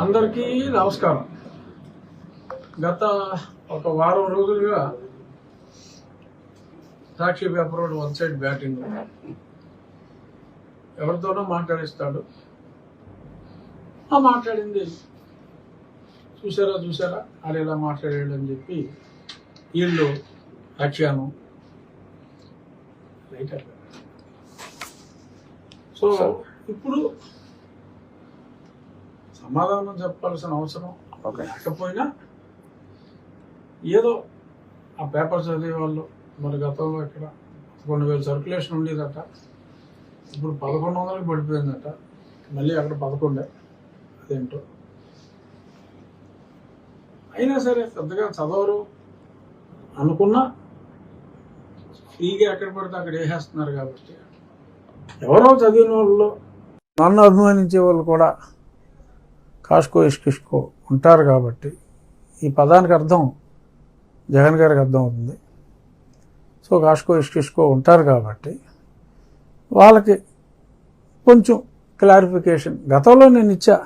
అందరికీ నమస్కారం. గత ఒక వారం రోజులుగా సాక్షి పేపర్ వన్ సైడ్ బ్యాటింగ్, ఎవరితోనో మాట్లాడిస్తాడు. ఆ మాట్లాడింది చూసారా అది ఇలా మాట్లాడాడు అని చెప్పి వీళ్ళు వ్యాఖ్యానం రైట్. సో ఇప్పుడు సమాధానం చెప్పాల్సిన అవసరం లేకపోయినా ఏదో ఆ పేపర్ చదివే వాళ్ళు మరి గతంలో ఇక్కడ 11,000 సర్క్యులేషన్ ఉండేదట, ఇప్పుడు 1,100కి పడిపోయిందట, మళ్ళీ అక్కడ 11. అదేంటో అయినా సరే పెద్దగా చదవరు అనుకున్నా ఫ్రీగా ఎక్కడ పడితే అక్కడ వేసేస్తున్నారు. కాబట్టి ఎవరో చదివిన వాళ్ళు, నన్ను అభిమానించే వాళ్ళు కూడా కాస్కో ఇష్కిష్కో ఉంటారు. కాబట్టి ఈ పదానికి అర్థం జగన్ గారికి అర్థం అవుతుంది. సో కాస్కో ఇష్కిష్కో ఉంటారు కాబట్టి వాళ్ళకి కొంచెం క్లారిఫికేషన్ గతంలో నేను ఇచ్చా,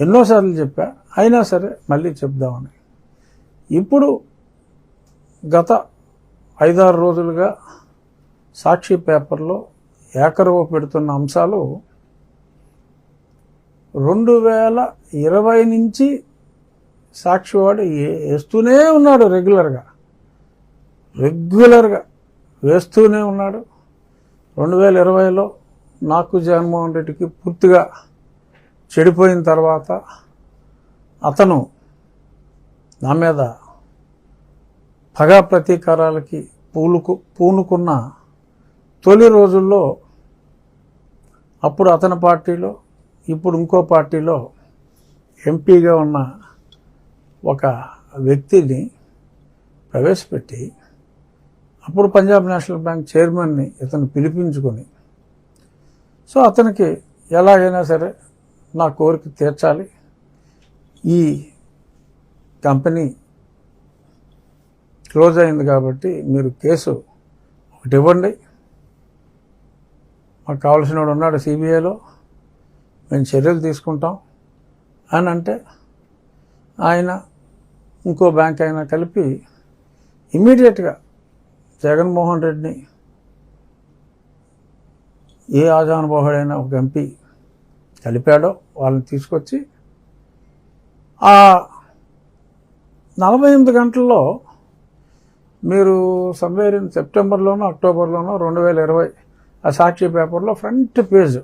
ఎన్నోసార్లు చెప్పా, అయినా సరే మళ్ళీ చెప్దామని. ఇప్పుడు గత 5-6 రోజులుగా సాక్షి పేపర్లో ఏకరవ పెడుతున్న అంశాలు 2020 నుంచి సాక్షివాడు వేస్తూనే ఉన్నాడు. రెగ్యులర్గా వేస్తూనే ఉన్నాడు. 2020లో నాకు జగన్మోహన్ రెడ్డికి పూర్తిగా చెడిపోయిన తర్వాత అతను నా మీద పగా ప్రతీకారాలకి పూనుకున్న తొలి రోజుల్లో అప్పుడు అతని పార్టీలో, ఇప్పుడు ఇంకో పార్టీలో ఎంపీగా ఉన్న ఒక వ్యక్తిని ప్రవేశపెట్టి అప్పుడు పంజాబ్ నేషనల్ బ్యాంక్ చైర్మన్ని ఇతను పిలిపించుకొని, సో అతనికి ఎలాగైనా సరే నా కోరిక తీర్చాలి, ఈ కంపెనీ క్లోజ్ అయింది కాబట్టి మీరు కేసు ఒకటి ఇవ్వండి, మాకు కావాల్సిన వాడు ఉన్నాడు సిబిఐలో, మేము చర్యలు తీసుకుంటాం అని అంటే ఆయన ఇంకో బ్యాంక్ అయినా కలిపి ఇమ్మీడియట్గా జగన్మోహన్ రెడ్డిని, ఏ ఆజానుభావుడైనా ఒక ఎంపీ కలిపాడో వాళ్ళని తీసుకొచ్చి ఆ 48 గంటల్లో మీరు సమ్వేర్ ఇన్ సెప్టెంబర్లోనో అక్టోబర్లోనో 2020 ఆ సాక్షి పేపర్లో ఫ్రంట్ పేజ్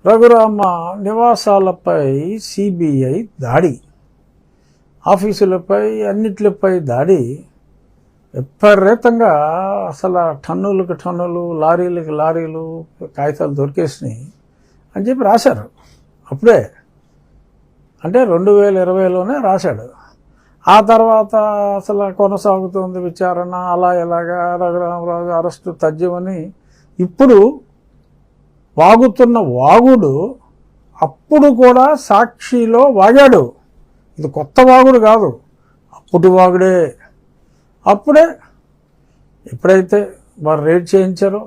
రఘురామ నివాసాలపై సిబిఐ దాడి, ఆఫీసులపై అన్నిట్లపై దాడి, విపరీతంగా అసలు టన్నులకు టన్నులు, లారీలకు లారీలు కాగితాలు దొరికేసినాయి అని చెప్పి రాశారు. అప్పుడే అంటే 2020లోనే రాశాడు. ఆ తర్వాత అసలు కొనసాగుతుంది విచారణ, అలా ఎలాగా రఘురామరాజు అరెస్టు తథ్యమని ఇప్పుడు వాగుతున్న వాగుడు అప్పుడు కూడా సాక్షిలో వాగాడు. ఇది కొత్త వాగుడు కాదు, అప్పటి వాగుడే. అప్పుడే ఎప్పుడైతే వారు రైడ్ చేయించారో,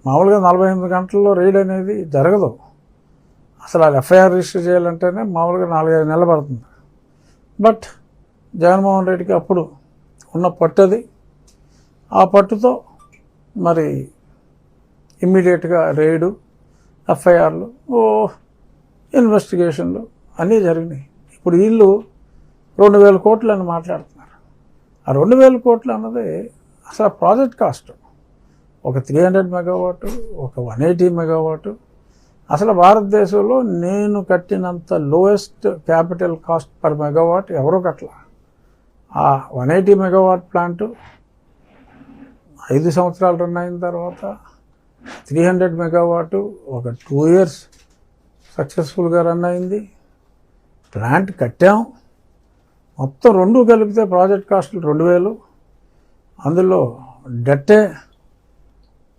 మామూలుగా 48 గంటల్లో రైడ్ అనేది జరగదు. అసలు అది ఎఫ్ఐఆర్ రిజిస్టర్ చేయాలంటేనే మామూలుగా 4-5 నెలలు పడుతుంది. బట్ జగన్మోహన్ రెడ్డికి అప్పుడు ఉన్న పట్టుది, ఆ పట్టుతో మరి ఇమ్మీడియట్గా రైడు, ఎఫ్ఐఆర్లు, ఇన్వెస్టిగేషన్లు అన్నీ జరిగినాయి. ఇప్పుడు వీళ్ళు 2,000 కోట్లు అని మాట్లాడుతున్నారు. ఆ 2,000 కోట్లు అన్నది అసలు ప్రాజెక్ట్ కాస్ట్ ఒక 300 మెగావాట్, ఒక 180 మెగావాట్. అసలు భారతదేశంలో నేను కట్టినంత lowest capital cost per megawatt ఎవరో కట్టల. ఆ 180 మెగావాట్ ప్లాంటు 5 సంవత్సరాలు రన్ అయిన తర్వాత 300 మెగావాట్ ఒక 2 years సక్సెస్ఫుల్గా రన్ అయింది. ప్లాంట్ కట్టాం. మొత్తం రెండు కలిపితే ప్రాజెక్ట్ కాస్టులు 2,000. అందులో డెట్టే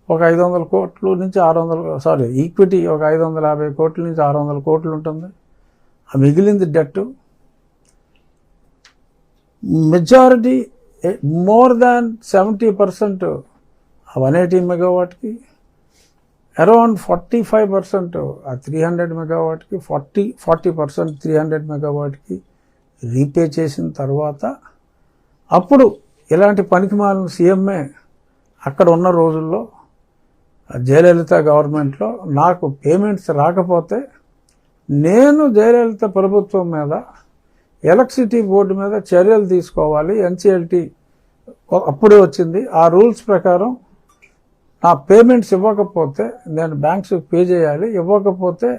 ఒక 500 కోట్ల నుంచి 600, ఈక్విటీ ఒక 550 కోట్ల నుంచి 600 కోట్లు ఉంటుంది. ఆ మిగిలింది డెట్. మెజారిటీ మోర్ దాన్ 70% 180 మెగావాట్కి అరౌండ్ 45% ఆ 300 మెగావాట్కి 40% 300 మెగావాట్కి రీపే చేసిన తర్వాత అప్పుడు ఇలాంటి పనికిమాలిన సీఎంఏ అక్కడ ఉన్న రోజుల్లో జయలలిత గవర్నమెంట్లో నాకు పేమెంట్స్ రాకపోతే నేను జయలలిత ప్రభుత్వం మీద ఎలక్ట్రిసిటీ బోర్డు మీద చర్యలు తీసుకోవాలి. ఎన్సిఎల్టీ అప్పుడే వచ్చింది. ఆ రూల్స్ ప్రకారం నా పేమెంట్స్ ఇవ్వకపోతే నేను బ్యాంక్స్కి పే చేయాలి. ఇవ్వకపోతే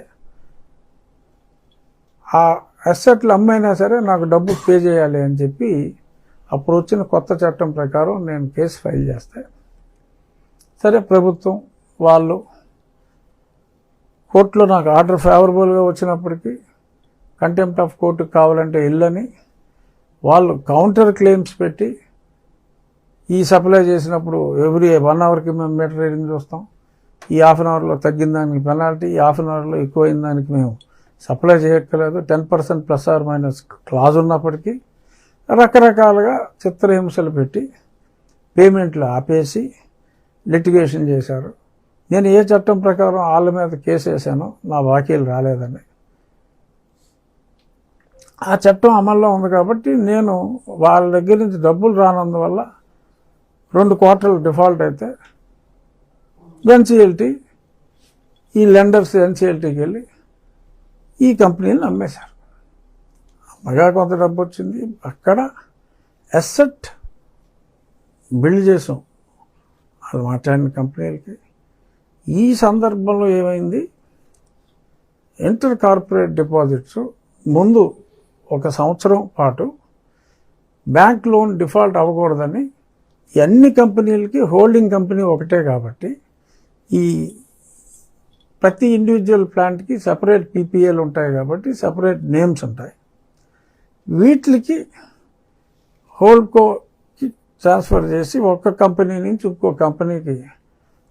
ఆ అసెట్లు అమ్మైనా సరే నాకు డబ్బు పే చేయాలి అని చెప్పి అప్పుడు వచ్చిన కొత్త చట్టం ప్రకారం నేను కేసు ఫైల్ చేస్తే సరే ప్రభుత్వం వాళ్ళు కోర్టులో నాకు ఆర్డర్ ఫేవరబుల్గా వచ్చినప్పటికీ కంటెంప్ట్ ఆఫ్ కోర్టుకు కావాలంటే ఇల్లని వాళ్ళు కౌంటర్ క్లెయిమ్స్ పెట్టి ఈ సప్లై చేసినప్పుడు ఎవ్రీ 1 అవర్కి మేము మీటర్ రీడింగ్ చూస్తాం, ఈ హాఫ్ అన్ అవర్లో తగ్గిన దానికి పెనాల్టీ, ఈ హాఫ్ అన్ అవర్లో ఎక్కువైన దానికి మేము సప్లై చేయక్కర్లేదు, 10% ప్లస్ ఆర్ మైనస్ క్లాజ్ ఉన్నప్పటికీ రకరకాలుగా చిత్రహింసలు పెట్టి పేమెంట్లు ఆపేసి లిటిగేషన్ చేశారు. నేను ఏ చట్టం ప్రకారం వాళ్ళ మీద కేసు వేసానో నా వాకీలు రాలేదని, ఆ చట్టం అమల్లో ఉంది కాబట్టి నేను వాళ్ళ దగ్గర నుంచి డబ్బులు రానందువల్ల 2 క్వార్టర్లు డిఫాల్ట్ అయితే ఎన్సిఎల్టీ ఈ లెండర్స్ ఎన్సిఎల్టీకి వెళ్ళి ఈ కంపెనీని అమ్మేశారు. అమ్మగా కొంత డబ్బు వచ్చింది. అక్కడ అసెట్ బిల్డ్ చేసాం అది మాట్లాడిన కంపెనీలకి. ఈ సందర్భంలో ఏమైంది, ఇంటర్ కార్పొరేట్ డిపాజిట్స్ ముందు 1 సంవత్సరం పాటు బ్యాంక్ లోన్ డిఫాల్ట్ అవ్వకూడదని అన్ని కంపెనీలకి హోల్డింగ్ కంపెనీ ఒకటే కాబట్టి ఈ ప్రతి ఇండివిజువల్ ప్లాంట్కి సపరేట్ పీపీఏలు ఉంటాయి కాబట్టి సపరేట్ నేమ్స్ ఉంటాయి. వీటికి హోల్డ్కోకి ట్రాన్స్ఫర్ చేసి ఒక కంపెనీ నుంచి ఇంకో కంపెనీకి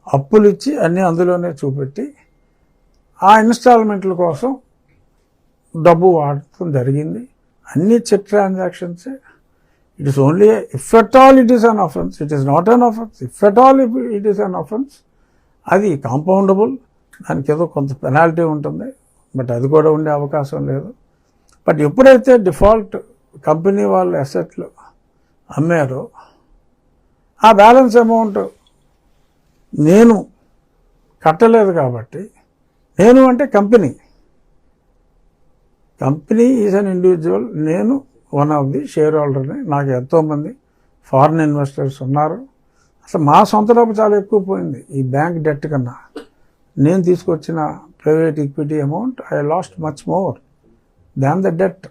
అప్పులు ఇచ్చి అన్నీ అందులోనే చూపెట్టి ఆ ఇన్స్టాల్మెంట్ల కోసం డబ్బు వాడటం జరిగింది. అన్ని చెక్ ట్రాన్సాక్షన్సే. It is only if at all it is an offence, it is not an offence. If at all it is an offence అది కాంపౌండబుల్, దానికి ఏదో కొంత పెనాల్టీ ఉంటుంది, బట్ అది కూడా ఉండే అవకాశం లేదు. బట్ ఎప్పుడైతే డిఫాల్ట్ కంపెనీ వాళ్ళు అసెట్లు అమ్మారో ఆ బ్యాలెన్స్ అమౌంట్ నేను కట్టలేదు కాబట్టి, నేను అంటే కంపెనీ ఈజ్ అన్ ఇండివిజువల్, నేను వన్ ఆఫ్ ది షేర్ హోల్డర్ని. నాకు ఎంతోమంది ఫారిన్ ఇన్వెస్టర్స్ ఉన్నారు. అసలు మా సొంత డబ్బు చాలా ఎక్కువ పోయింది ఈ బ్యాంక్ డెట్ కన్నా. నేను తీసుకొచ్చిన private equity amount I last much more than the debt.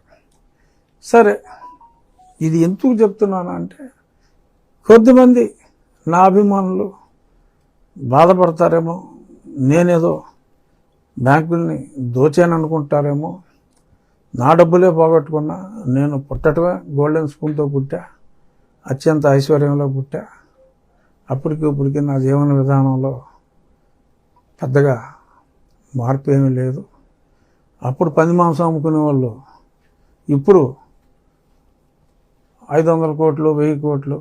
సరే, ఇది ఎందుకు చెప్తున్నాను అంటే కొద్దిమంది నా అభిమానులు బాధపడతారేమో, నేనేదో బ్యాంకుల్ని దోచాను అనుకుంటారేమో. నా డబ్బులే పోగొట్టుకున్నా. నేను పుట్టటమే గోల్డెన్ స్పూన్తో పుట్టా, అత్యంత ఐశ్వర్యంలో పుట్టా. ఇప్పటికి నా జీవన విధానంలో పెద్దగా మార్పు ఏమీ లేదు. అప్పుడు పంది మాంసం అమ్ముకునే వాళ్ళు ఇప్పుడు 500 కోట్లు 1000 కోట్లు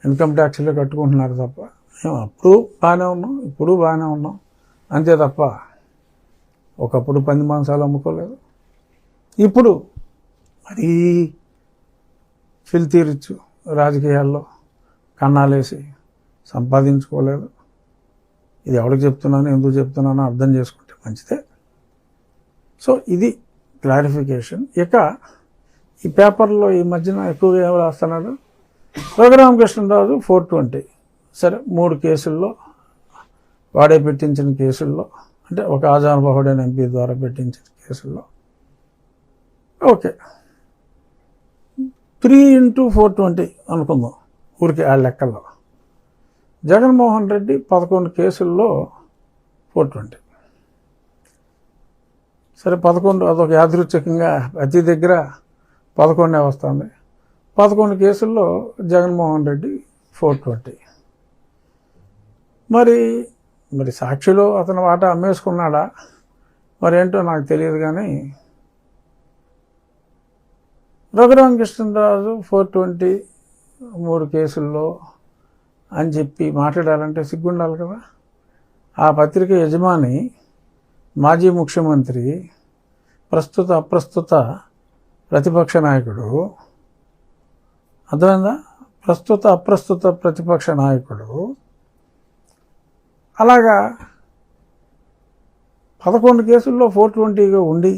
ఇన్కమ్ ట్యాక్స్లే కట్టుకుంటున్నారు తప్ప, మేము అప్పుడు బాగానే ఉన్నాం, ఇప్పుడు బాగానే ఉన్నాం అంతే తప్ప ఒకప్పుడు పంది మాంసాలు అమ్ముకోలేదు. ఇప్పుడు మరీ ఫిల్తీ రిచ్ రాజకీయాల్లో కన్నాలేసి సంపాదించుకోలేదు. ఇది ఎవరికి చెప్తున్నానో ఎందుకు చెప్తున్నానో అర్థం చేసుకుంటే మంచిదే. సో ఇది క్లారిఫికేషన్. ఇక ఈ పేపర్లో ఈ మధ్యన ఎక్కువగా ఏం రాస్తున్నాడు, రఘురామకృష్ణరాజు 420. సరే, 3 కేసుల్లో వాడే పెట్టించిన కేసుల్లో, అంటే ఒక ఆజానుబాహుడైన ఎంపీ ద్వారా పెట్టించిన కేసుల్లో ఓకే 3 into 420 అనుకుందాం ఊరికి ఆ లెక్కల్లో. జగన్మోహన్ రెడ్డి 11 కేసుల్లో 420. సరే 11 అదొక యాదృచ్ఛికంగా ప్రతి దగ్గర 11 వస్తుంది. 11 కేసుల్లో జగన్మోహన్ రెడ్డి 420. మరి సాక్షిలో అతను వాటా అమ్మేసుకున్నాడా మరేంటో నాకు తెలియదు. కానీ రఘురామకృష్ణరాజు 420 3 కేసుల్లో అని చెప్పి మాట్లాడాలంటే సిగ్గుండాలి కదా. ఆ పత్రిక యజమాని మాజీ ముఖ్యమంత్రి, ప్రస్తుత అప్రస్తుత ప్రతిపక్ష నాయకుడు, అర్థమైందా? ప్రస్తుత అప్రస్తుత ప్రతిపక్ష నాయకుడు. అలాగా 11 కేసుల్లో 420గా ఉండి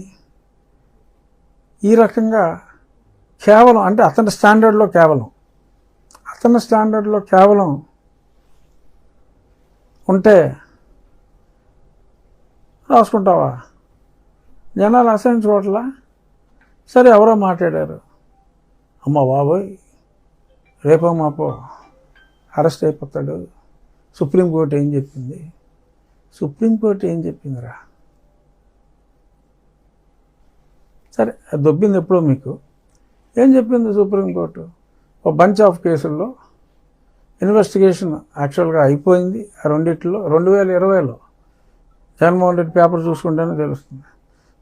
ఈ రకంగా కేవలం అంటే అతని స్టాండర్డ్లో కేవలం ఉంటే రాసుకుంటావా? జనాలు అసహించుకోవట్లా? సరే, ఎవరో మాట్లాడారు, అమ్మ బాబోయ్ రేపో మాపో అరెస్ట్ అయిపోతాడు, సుప్రీంకోర్టు ఏం చెప్పింది? సుప్రీంకోర్టు ఏం చెప్పిందిరా? సరే, అది దొబ్బింది ఎప్పుడో మీకు. ఏం చెప్పింది సుప్రీంకోర్టు? ఒక బంచ్ ఆఫ్ కేసుల్లో ఇన్వెస్టిగేషన్ యాక్చువల్గా అయిపోయింది. ఆ రెండిట్లో 2020లో జగన్మోహన్ రెడ్డి పేపర్ చూసుకుంటేనే తెలుస్తుంది.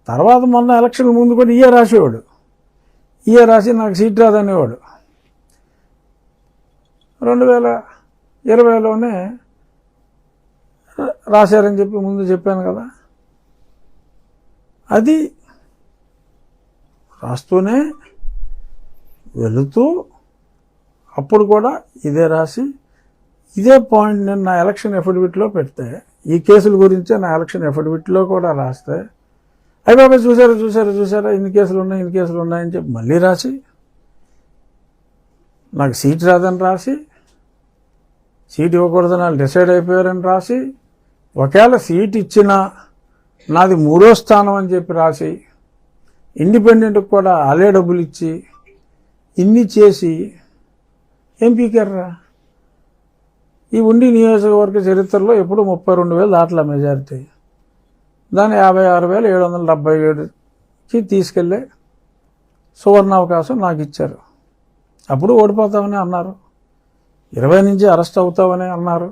తర్వాత మొన్న ఎలక్షన్ ముందు కూడా ఇయే రాసేవాడు, రాసి నాకు సీట్ రాదనేవాడు. 2020లోనే రాశారని చెప్పి ముందు చెప్పాను కదా. అది రాస్తూనే వెళుతూ అప్పుడు కూడా ఇదే రాసి ఇదే పాయింట్ నేను నా ఎలక్షన్ ఎఫిడవిట్లో పెడితే, ఈ కేసుల గురించే నా ఎలక్షన్ ఎఫిడవిట్లో కూడా రాస్తే, అయిపోయి చూసారా ఇన్ని కేసులు ఉన్నాయని చెప్పి మళ్ళీ రాసి, నాకు సీట్ రాదని రాసి, సీట్ ఇవ్వకూడదని వాళ్ళు డిసైడ్ అయిపోయారని రాసి, ఒకవేళ సీట్ ఇచ్చినా నాది 3వ స్థానం అని చెప్పి రాసి, ఇండిపెండెంట్కి కూడా అలే డబ్బులు ఇచ్చి ఇన్ని చేసి ఏం పీకారా? ఈ ఉండి నియోజకవర్గ చరిత్రలో ఎప్పుడు 32,000 దాట్ల మెజారిటీ, దాన్ని 56,777కి తీసుకెళ్ళే సువర్ణావకాశం నాకు ఇచ్చారు. అప్పుడు ఓడిపోతామని అన్నారు, 20 నుంచి అరెస్ట్ అవుతామని అన్నారు.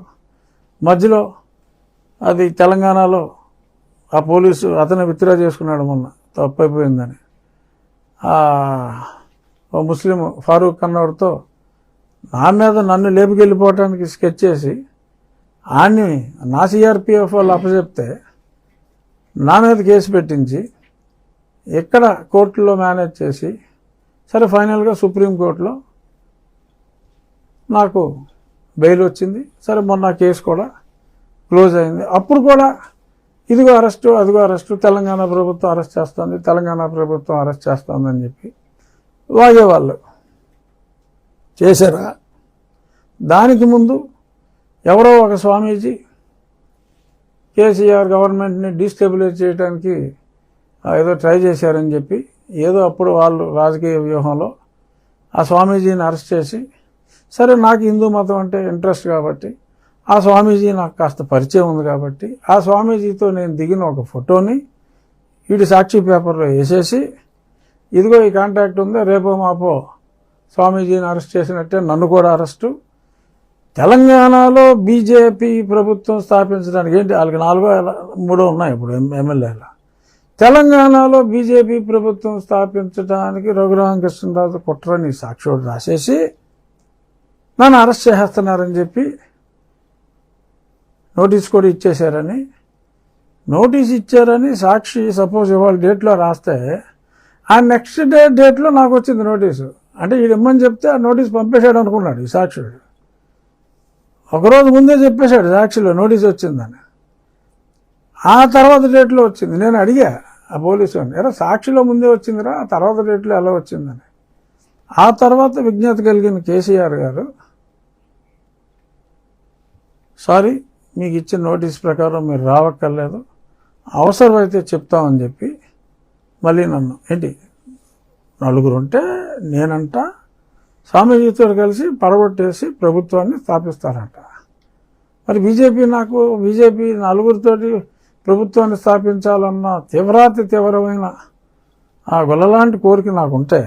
మధ్యలో అది తెలంగాణలో ఆ పోలీసు అతను విత్డ్రా చేసుకున్నాడు మొన్న, తప్పైపోయిందని. ఓ ముస్లిం ఫారూక్ కన్నోడితో నా మీద నన్ను లేపుకెళ్ళిపోవటానికి స్కెచ్ చేసి ఆన్ని నా సిఆర్పిఎఫ్ వాళ్ళు అప్పచెప్తే నా మీద కేసు పెట్టించి ఇక్కడ కోర్టులో మేనేజ్ చేసి, సరే ఫైనల్గా సుప్రీంకోర్టులో నాకు బెయిల్ వచ్చింది. సరే, మొన్న కేసు కూడా క్లోజ్ అయింది. అప్పుడు కూడా ఇదిగో అరెస్టు, అదిగో అరెస్టు, తెలంగాణ ప్రభుత్వం అరెస్ట్ చేస్తుందని చెప్పి వాగేవాళ్ళు. చేశారా? దానికి ముందు ఎవరో ఒక స్వామీజీ కేసీఆర్ గవర్నమెంట్ని డీస్టెబిలైజ్ చేయడానికి ఏదో ట్రై చేశారని చెప్పి, ఏదో అప్పుడు వాళ్ళు రాజకీయ వ్యూహంలో ఆ స్వామీజీని అరెస్ట్ చేసి, సరే నాకు హిందూ మతం అంటే ఇంట్రెస్ట్ కాబట్టి, ఆ స్వామీజీ నాకు కాస్త పరిచయం ఉంది కాబట్టి, ఆ స్వామీజీతో నేను దిగిన ఒక ఫోటోని వీడి సాక్షి పేపర్లో వేసేసి, ఇదిగో ఈ కాంటాక్ట్ ఉంది, రేపో మాపో స్వామీజీని అరెస్ట్ చేసినట్టే నన్ను కూడా అరెస్టు. తెలంగాణలో బీజేపీ ప్రభుత్వం స్థాపించడానికి ఏంటి, వాళ్ళకి 4 ఉన్నాయి ఇప్పుడు ఎమ్మెల్యేలు. తెలంగాణలో బీజేపీ ప్రభుత్వం స్థాపించడానికి రఘురామకృష్ణరాజు కుట్రని సాక్షివాడు రాసేసి నన్ను అరెస్ట్ చేస్తున్నారని చెప్పి నోటీస్ కూడా ఇచ్చేశారని, సాక్షి సపోజ్ ఇవాళ డేట్లో రాస్తే ఆ నెక్స్ట్ డేట్లో నాకు వచ్చింది నోటీసు. అంటే వీడు ఇమ్మని చెప్తే ఆ నోటీస్ పంపేశాడు అనుకున్నాడు ఈ సాక్షుడు. ఒకరోజు ముందే చెప్పేశాడు సాక్షిలో నోటీస్ వచ్చిందని. ఆ తర్వాత డేట్లో వచ్చింది. నేను అడిగా ఆ పోలీసు వాడిని, ఎరా సాక్షిలో ముందే వచ్చిందిరా, ఆ తర్వాత డేట్లో ఎలా వచ్చిందని. ఆ తర్వాత విజ్ఞత కలిగిన కేసీఆర్ గారు, సారీ మీకు ఇచ్చిన నోటీస్ ప్రకారం మీరు రావక్కర్లేదు, అవసరమైతే చెప్తామని చెప్పి మళ్ళీ నన్ను ఏంటి 4 ఉంటే నేనంట స్వామీజీతో కలిసి పడగొట్టేసి ప్రభుత్వాన్ని స్థాపిస్తారంట. మరి బీజేపీ 4తోటి ప్రభుత్వాన్ని స్థాపించాలన్న తీవ్రమైన ఆ గొల్లలాంటి కోరిక నాకుంటే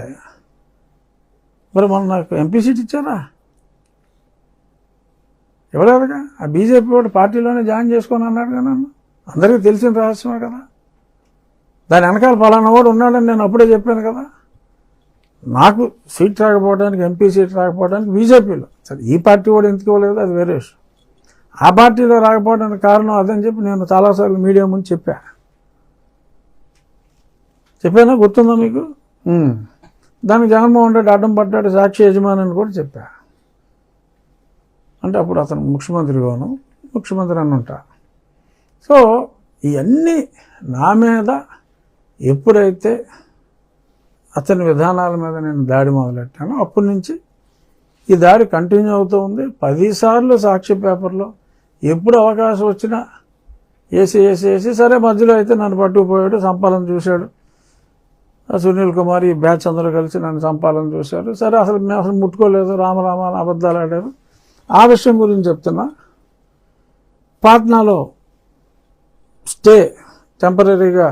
మరి మొన్న నాకు ఎంపీ సీట్ ఇచ్చారా? ఇవ్వలేదుగా. ఆ బీజేపీ వాడు పార్టీలోనే జాయిన్ చేసుకొని అన్నాడుగా నన్ను. అందరికీ తెలిసిన రహస్యమే కదా. దాని వెనకాల ఫలానా వాడు ఉన్నాడని నేను అప్పుడే చెప్పాను కదా. నాకు సీట్ రాకపోవడానికి, ఎంపీ సీట్ రాకపోవడానికి బీజేపీలో, సరే ఈ పార్టీ వాడు ఎందుకు ఇవ్వలేదు అది వేరే విషయం. ఆ పార్టీలో రాకపోవడానికి కారణం అదని చెప్పి నేను చాలాసార్లు మీడియా ముందు చెప్పానా, గుర్తుందా మీకు? దానికి జగన్మోహన్ రెడ్డి అడ్డం పడ్డాడు, సాక్షి యజమాని అని కూడా చెప్పా. అంటే అప్పుడు అతను ముఖ్యమంత్రి అని ఉంటా. సో ఇవన్నీ నా మీద ఎప్పుడైతే అతని విధానాల మీద నేను దాడి మొదలెట్టానో అప్పటి నుంచి ఈ దాడి కంటిన్యూ అవుతూ ఉంది. 10 సార్లు సాక్షి పేపర్లో ఎప్పుడు అవకాశం వచ్చినా వేసి సరే మధ్యలో అయితే నన్ను పట్టుకుపోయాడు, చంపాలని చూశాడు. సునీల్ కుమార్ ఈ బ్యాచ్ అందరూ కలిసి నన్ను చంపాలని చూశారు. సరే మేము అసలు ముట్టుకోలేదు, రామరామ అని అబద్ధాలు ఆడారు. ఆ విషయం గురించి చెప్తున్నా. పాట్నాలో స్టే టెంపరీగా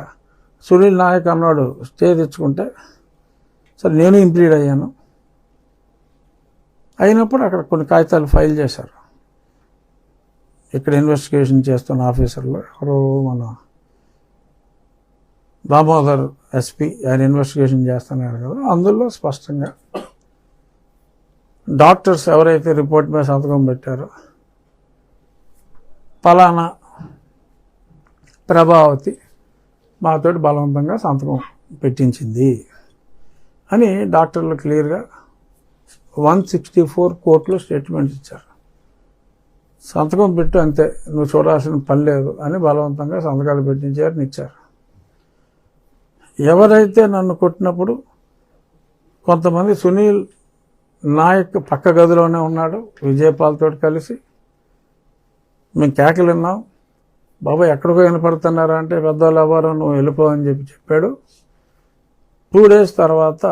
సునీల్ నాయక్ అన్నాడు స్టే తెచ్చుకుంటే, సరే నేను ఇంప్లీడ్ అయ్యాను. అయినప్పుడు అక్కడ కొన్ని కాగితాలు ఫైల్ చేశారు. ఇక్కడ ఇన్వెస్టిగేషన్ చేస్తున్న ఆఫీసర్లు ఎవరో మన దామోదర్ ఎస్పీ, ఆయన ఇన్వెస్టిగేషన్ చేస్తున్నారు కదా, అందులో స్పష్టంగా డాక్టర్స్ ఎవరైతే రిపోర్ట్ మీద సంతకం పెట్టారో పలానా ప్రభావతి మాతోటి బలవంతంగా సంతకం పెట్టించింది అని డాక్టర్లు క్లియర్గా 164 కోర్టులో స్టేట్మెంట్ ఇచ్చారు. సంతకం పెట్టు అంతే, నువ్వు చూడాల్సిన పని లేదు అని బలవంతంగా సంతకాలు పెట్టించారని ఇచ్చారు. ఎవరైతే నన్ను కొట్టినప్పుడు కొంతమంది సునీల్ నాయక్ పక్క గదిలోనే ఉన్నాడు విజయపాల్తో కలిసి. మేము కేకలు విన్నాం, బాబాయ్ ఎక్కడికో వినపడుతున్నారా అంటే పెద్దవాళ్ళు ఎవరో నువ్వు వెళ్ళిపో అని చెప్పాడు. 2 days తర్వాత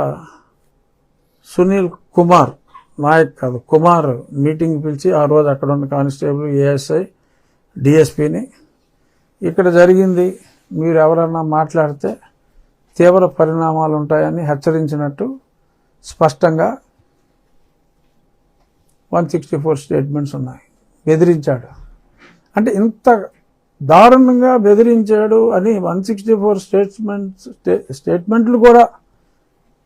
సునీల్ కుమార్ నాయక్ కాదు కుమార్ మీటింగ్ పిలిచి ఆ రోజు అక్కడ ఉన్న కానిస్టేబుల్, ఏఎస్ఐ, డిఎస్పీని ఇక్కడ జరిగింది, మీరు ఎవరన్నా మాట్లాడితే తీవ్ర పరిణామాలు ఉంటాయని హెచ్చరించినట్టు స్పష్టంగా 164 స్టేట్మెంట్స్ ఉన్నాయి. బెదిరించాడు అంటే ఇంత దారుణంగా బెదిరించాడు అని 164 స్టేట్మెంట్లు కూడా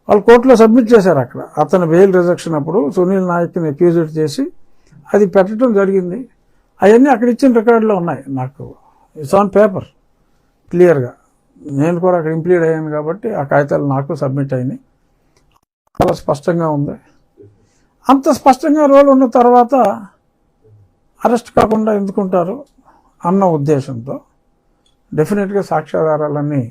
వాళ్ళు కోర్టులో సబ్మిట్ చేశారు. అక్కడ అతను బెయిల్ రిజెక్షన్ అప్పుడు సునీల్ నాయక్ని అక్యూజ్డ్ చేసి అది పెట్టడం జరిగింది. అవన్నీ అక్కడ ఇచ్చిన రికార్డులో ఉన్నాయి. నాకు ఇట్స్ ఆన్ పేపర్ క్లియర్గా. నేను కూడా అక్కడ ఇంప్లీడ్ అయ్యాను కాబట్టి ఆ కాగితాలు నాకు సబ్మిట్ అయినాయి. చాలా స్పష్టంగా ఉంది. అంత స్పష్టంగా రోల్ ఉన్న తర్వాత అరెస్ట్ కాకుండా ఎందుకుంటారు అన్న ఉద్దేశంతో డెఫినెట్గా సాక్ష్యాధారాలన్నీ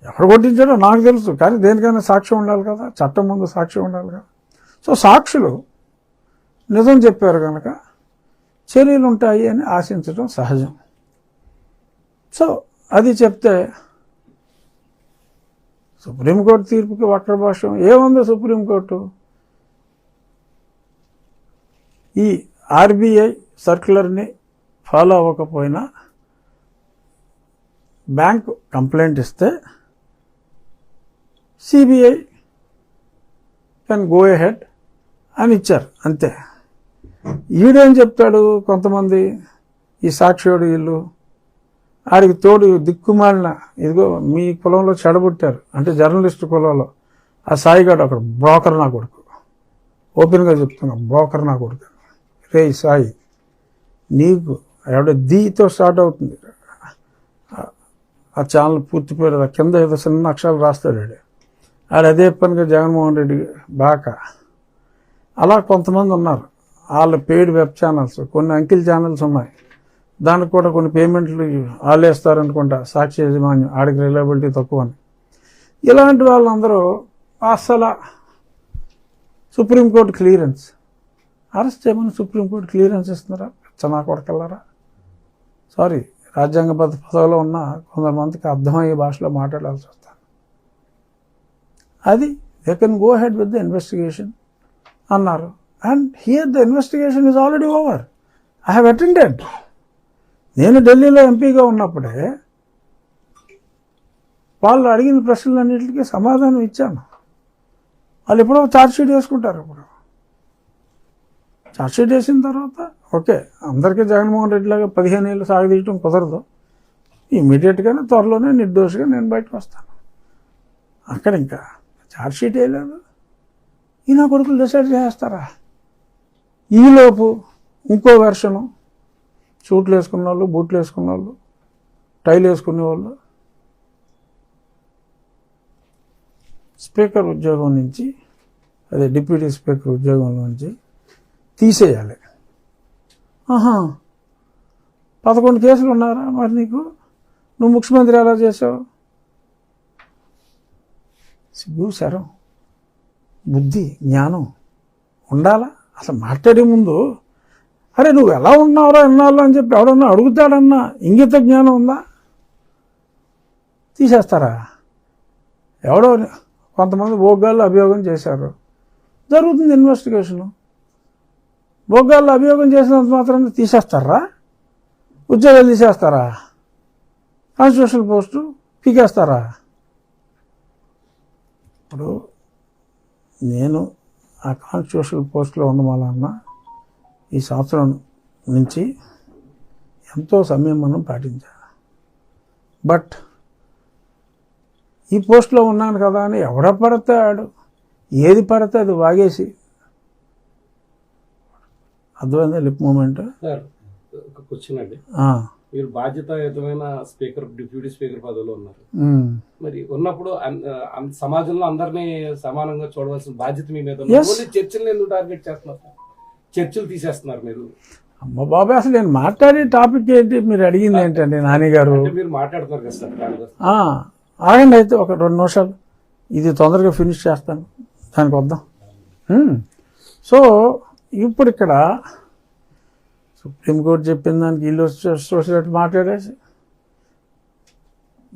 ఎక్కడ కొట్టించాడో నాకు తెలుసు, కానీ దేనికైనా సాక్ష్యం ఉండాలి కదా, చట్టం ముందు సాక్ష్యం ఉండాలి కదా. సో సాక్షులు నిజం చెప్పారు కనుక చర్యలు ఉంటాయి అని ఆశించడం సహజం. సో అది చెప్తే సుప్రీంకోర్టు తీర్పుకి వక్రభాష్యం ఏముంది? సుప్రీంకోర్టు ఈ ఆర్బీఐ సర్క్యులర్ని ఫాలో అవ్వకపోయినా బ్యాంకు కంప్లైంట్ ఇస్తే సిబిఐ కెన్ గో ఎహెడ్ అని ఇచ్చారు అంతే. ఈడేం చెప్తాడు, కొంతమంది ఈ సాక్షియోడు వీళ్ళు ఆడికి తోడు దిక్కుమాలిన ఇదిగో మీ కులంలో చెడబుట్టారు అంటే జర్నలిస్టు కులంలో ఆ సాయిగాడు అక్కడ బ్రోకర్ నా కొడుకు, ఓపెన్గా చెప్తున్నా బ్రోకర్ నా కొడుకు. రే సాయి, నీకు ఎవడ దీతో స్టార్ట్ అవుతుంది ఆ ఛానల్ పూర్తి పేరు, కింద ఏదో చిన్న అక్షరాలు రాస్తాడు ఆడు అదే పనిగా జగన్మోహన్ రెడ్డి బాగా. అలా కొంతమంది ఉన్నారు, వాళ్ళ పెయిడ్ వెబ్ ఛానల్స్, కొన్ని అంకిల్ ఛానల్స్ ఉన్నాయి, దానికి కూడా కొన్ని పేమెంట్లు ఆలేస్తారనుకుంటా సాక్షి యాజమాన్యం, ఆడికి రిలయబిలిటీ తక్కువ అని. ఇలాంటి వాళ్ళందరూ అసలు సుప్రీంకోర్టు క్లియరెన్స్ అరెస్ట్ చేయమని సుప్రీంకోర్టు క్లియరెన్స్ ఇస్తున్నారా? చనా కొడకల్లారా. సారీ, రాజ్యాంగబద్ధ పదవిలో ఉన్న కొంతమందికి అర్థమయ్యే భాషలో మాట్లాడాల్సి వస్తాను. అది they can go ahead with the investigation అన్నారు. And here the investigation is already over. I have attended. నేను ఢిల్లీలో ఎంపీగా ఉన్నప్పుడే వాళ్ళు అడిగిన ప్రశ్నలన్నింటికి సమాధానం ఇచ్చాను. వాళ్ళు ఎప్పుడో ఛార్జ్షీట్ వేసుకుంటారు. ఇప్పుడు ఛార్జ్షీట్ వేసిన తర్వాత ఓకే, అందరికీ జగన్మోహన్ రెడ్డి లాగా 15 ఏళ్ళు సాగదీయటం కుదరదు. ఇమీడియట్గానే త్వరలోనే నిర్దోషిగా నేను బయటకు వస్తాను. అక్కడ ఇంకా ఛార్జ్షీట్ వేయలేదు, ఈ నా కొడుకులు డిసైడ్ చేస్తారా? ఈలోపు ఇంకో వెర్షను సూట్లు వేసుకున్న వాళ్ళు, బూట్లు వేసుకున్న వాళ్ళు, టైలు వేసుకునే వాళ్ళు స్పీకర్ ఉద్యోగం నుంచి, అదే డిప్యూటీ స్పీకర్ ఉద్యోగం నుంచి తీసేయాలి. 11 కేసులు ఉన్నారా మరి నీకు? నువ్వు ముఖ్యమంత్రి ఎలా చేసావు? సిగ్గు, శరం, బుద్ధి, జ్ఞానం ఉండాలా? అసలు మాట్లాడే ముందు అరే నువ్వు ఎలా ఉన్నావురా ఎన్నాళ్ళు అని చెప్పి ఎవడన్నా అడుగుతాడన్నా ఇంగిత జ్ఞానం ఉందా? తీసేస్తారా? ఎవడో కొంతమంది భోగాల్లో అభియోగం చేశారు, జరుగుతుంది ఇన్వెస్టిగేషను. భోగాల్లో అభియోగం చేసినంత మాత్రం తీసేస్తారా? ఉద్యోగాలు తీసేస్తారా? Constitutional post పీకేస్తారా? ఇప్పుడు నేను ఆ కాన్స్టిట్యూషనల్ పోస్టులో ఉండమాలన్నా ఈ సంవత్సరం నుంచి ఎంతో సంయమనం పాటించాను. బట్ ఈ పోస్టులో ఉన్నాను కదా అని ఎవడ పడితే ఆడు ఏది పడితే అది వాగేసి అర్థమైందా? Lip movement. ఒక క్వశ్చన్ అండి, మీరు బాధ్యతాయుతమైన స్పీకర్, డిప్యూటీ స్పీకర్ పదవిలో ఉన్నారు. మరి ఉన్నప్పుడు సమాజంలో అందరినీ సమానంగా చూడవలసిన బాధ్యత మీ మీద ఉంది. చర్చలు ఎందుకు టార్గెట్ చేస్తున్నారు? చర్చలు తీసేస్తున్నారు మీరు. అమ్మ బాబాయ్, అసలు నేను మాట్లాడే టాపిక్ ఏంటి? మీరు అడిగింది ఏంటండి నాని గారు? మీరు మాట్లాడుతున్నారు కదా సార్. ఆగండి అయితే ఒక 2 నిమిషాలు, ఇది తొందరగా ఫినిష్ చేస్తాను, దానికి వద్దాం. సో ఇప్పుడు ఇక్కడ సుప్రీంకోర్టు చెప్పిన దానికి వీళ్ళు చూసినట్టు మాట్లాడేసి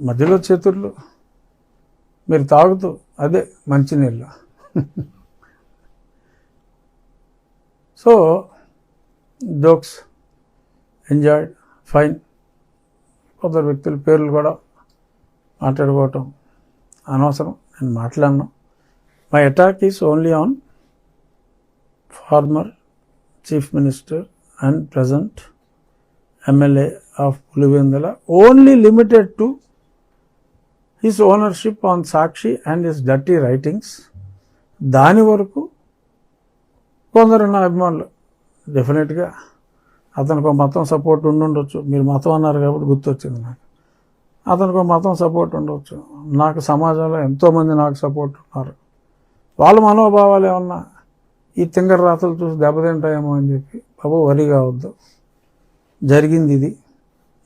మధ్యలో చేతుర్లు మీరు తాగుతూ అదే మంచినీళ్ళు. So jokes enjoyed, fine. కొందరు వ్యక్తుల పేర్లు కూడా మాట్లాడుకోవటం అనవసరం, నేను మాట్లాడను. My attack is only on former chief minister and present MLA of Pulivendula, only limited to his ownership on Sakshi and his dirty writings. దాని వరకు కొందరు నా అభిమానులు డెఫినెట్గా అతనికి ఒక మతం సపోర్ట్ ఉండుండొచ్చు. మీరు మతం అన్నారు కాబట్టి గుర్తొచ్చింది నాకు. అతనికి ఒక మతం సపోర్ట్ ఉండవచ్చు. నాకు సమాజంలో ఎంతోమంది నాకు సపోర్ట్ ఉన్నారు. వాళ్ళ మనోభావాలు ఏమన్నా ఈ తింగర రాతలు చూసి దెబ్బతింటాయేమో అని చెప్పి బాబు వరి కావద్దు. జరిగింది ఇది,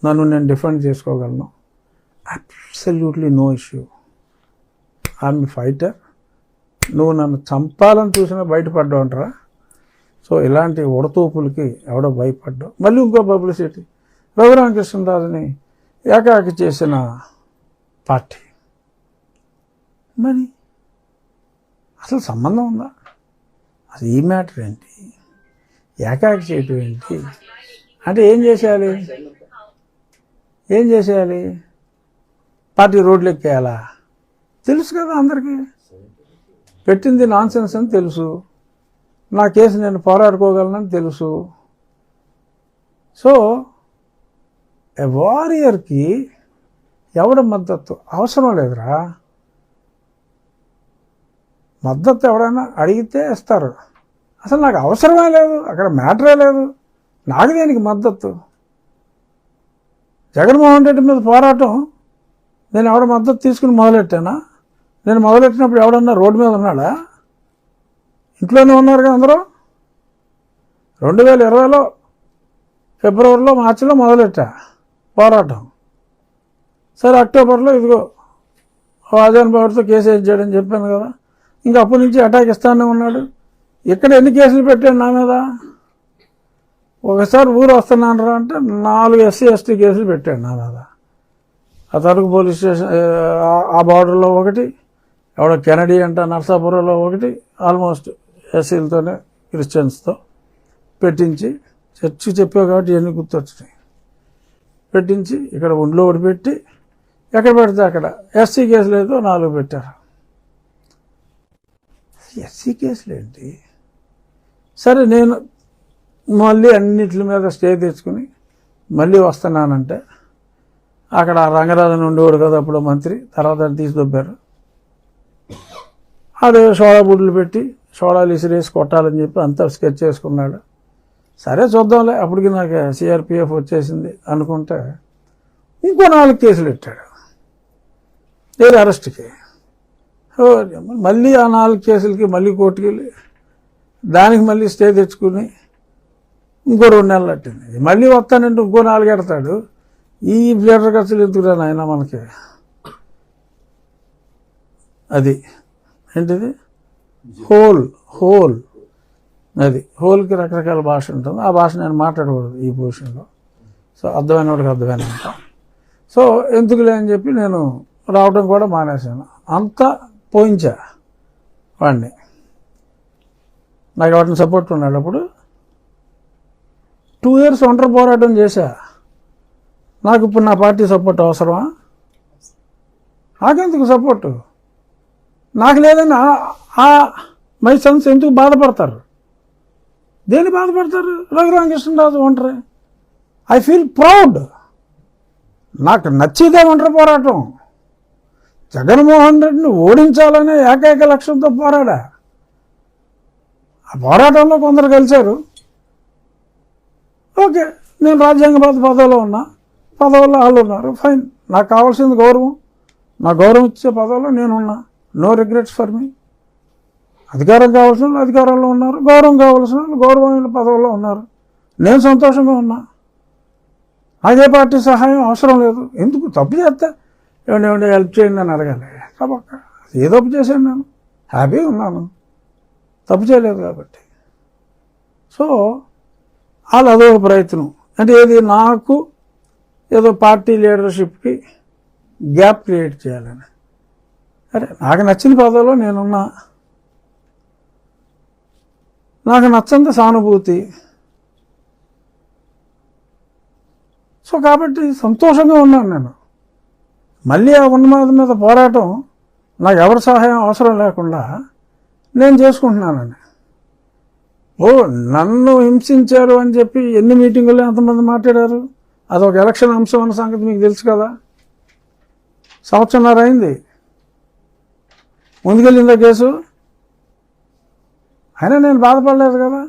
నన్ను నేను డిఫెండ్ చేసుకోగలను. Absolutely no issue. I'm fighter. నువ్వు నన్ను చంపాలని చూసినా బయటపడ్డావు అంటారా? సో ఇలాంటి ఉడతూపులకి ఎవడో భయపడ్డావు. మళ్ళీ ఇంకో పబ్లిసిటీ, రఘురామకృష్ణరాజుని ఏకాకి చేసిన పార్టీ. మరి అసలు సంబంధం ఉందా? అసలు ఈ మ్యాటర్ ఏంటి? ఏకాకి చేయటం ఏంటి? అంటే ఏం చేసేయాలి? ఏం చేసేయాలి? పార్టీ రోడ్లు ఎక్కేయాలా? తెలుసు కదా అందరికీ, పెట్టింది నాన్ సెన్స్ అని తెలుసు. నా కేసు నేను పోరాడుకోగలనని తెలుసు. సో ఎ వారియర్కి ఎవడ మద్దతు అవసరం లేదురా. మద్దతు ఎవరైనా అడిగితే ఇస్తారు. అసలు నాకు అవసరమే లేదు, అక్కడ మ్యాటరే లేదు. నాకు దేనికి మద్దతు? జగన్మోహన్ రెడ్డి మీద పోరాటం నేను ఎవడ మద్దతు తీసుకుని మొదలెట్టానా? నేను మొదలెట్టినప్పుడు ఎవడన్నా రోడ్డు మీద ఉన్నాడా? ఇంట్లోనే ఉన్నారుగా అందరూ. 2020లో ఫిబ్రవరిలో, మార్చిలో మొదలెట్టా పోరాటం. సరే అక్టోబర్లో ఇదిగో ఆజాన్ బాబుతో కేసు వేయించాడని చెప్పాను కదా. ఇంకా అప్పటి నుంచి అటాక్ ఇస్తానే ఉన్నాడు. ఇక్కడ ఎన్ని కేసులు పెట్టాడు నా మీద? ఒకసారి ఊరు వస్తున్నాను రా అంటే 4 SC ST కేసులు పెట్టాడు నా మీద. ఆ తరకు పోలీస్ స్టేషన్ ఆ బార్డర్లో ఒకటి, ఎవడో కెనడీ అంట నర్సాపురంలో ఒకటి, ఆల్మోస్ట్ ఎస్సీలతోనే క్రిస్టియన్స్తో పెట్టించి, చర్చి చెప్పావు కాబట్టి ఎన్ని గుర్తొచ్చినాయి, పెట్టించి ఇక్కడ ఒంట్లో ఒకటి పెట్టి ఎక్కడ పెడితే అక్కడ SC కేసులు అయితే 4 పెట్టారు. SC కేసులు ఏంటి? సరే నేను మళ్ళీ అన్నిటి మీద స్టే తెచ్చుకుని మళ్ళీ వస్తున్నానంటే అక్కడ రంగరాజన్ ఉండేవాడు కదా అప్పుడు మంత్రి, తర్వాత తీసుకొప్పారు. అదే సోడా బుడ్లు పెట్టి సోడాలు ఇసిరేసి కొట్టాలని చెప్పి అంతా స్కెచ్ చేసుకున్నాడు. సరే చూద్దాంలే, అప్పటికి నాకు సిఆర్పిఎఫ్ వచ్చేసింది అనుకుంటే ఇంకో 4 కేసులు పెట్టాడు వేరే అరెస్ట్కి. మళ్ళీ ఆ 4 కేసులకి మళ్ళీ కోర్టుకి వెళ్ళి దానికి మళ్ళీ స్టే తెచ్చుకుని ఇంకో 2 నెలలు పట్టింది. మళ్ళీ వస్తానంటే ఇంకో 4 ఎడతాడు. ఈ లీటర్ ఖర్చులు ఎందుకురా నాయన మనకి. అది ఏంటిది హోల్ అది హోల్కి రకరకాల భాష ఉంటుంది. ఆ భాష నేను మాట్లాడకూడదు ఈ పొజిషన్లో. సో అర్థమైన వాడికి అర్థమైనంత. సో ఎందుకులే అని చెప్పి నేను రావడం కూడా మానేశాను. అంతా పోయించా వాడిని. నాకు వాటిని సపోర్ట్ ఉన్నాడు. అప్పుడు 2 years ఒంటరి పోరాటం చేశా. నాకు ఇప్పుడు నా పార్టీ సపోర్ట్ అవసరమా? నాకెందుకు సపోర్టు? నాకు లేదని మై సన్స్ ఎందుకు బాధపడతారు? దేని బాధపడతారు? రఘురామకృష్ణరాజు ఒంటరి. I feel proud. నాకు నచ్చేదే ఒంటరి పోరాటం. జగన్మోహన్ రెడ్డిని ఓడించాలనే ఏకైక లక్ష్యంతో పోరాడా. ఆ పోరాటంలో కొందరు కలిశారు. ఓకే, నేను రాజ్యాంగబద్ధ పదవిలో ఉన్నా, పదవుల్లో వాళ్ళు ఉన్నారు, ఫైన్. నాకు కావాల్సింది గౌరవం. నా గౌరవం ఇచ్చే పదవిలో నేనున్నా. No regrets for me. అధికారం కావాల్సిన వాళ్ళు అధికారంలో ఉన్నారు, గౌరవం కావాల్సిన వాళ్ళు గౌరవమైన పదవుల్లో ఉన్నారు. నేను సంతోషంగా ఉన్నా. నాకే పార్టీ సహాయం అవసరం లేదు. ఎందుకు? తప్పు చేస్తే ఏమంటే హెల్ప్ చేయండి అని అడగాలి. కాబట్టి ఏ తప్పు చేశాను? నేను హ్యాపీగా ఉన్నాను, తప్పు చేయలేదు కాబట్టి. సో వాళ్ళు అదొక ప్రయత్నం. అంటే ఏది, నాకు ఏదో పార్టీ లీడర్షిప్కి గ్యాప్ క్రియేట్ చేయాలని. అరే, నాకు నచ్చిన పదవిలో నేనున్నా, నాకు నచ్చంత సానుభూతి. సో కాబట్టి సంతోషంగా ఉన్నాను నేను. మళ్ళీ ఆ ఉన్నమాద మీద పోరాటం నాకు ఎవరి సహాయం అవసరం లేకుండా నేను చేసుకుంటున్నానని. నన్ను హింసించారు అని చెప్పి ఎన్ని మీటింగుల్లో ఎంతమంది మాట్లాడారు? అదొక ఎలక్షన్ అంశం అన్న సంగతి మీకు తెలుసు కదా. 1.5 సంవత్సరం అయింది ముందుకెళ్ళిందా కేసు. అయినా నేను బాధపడలేదు కదా,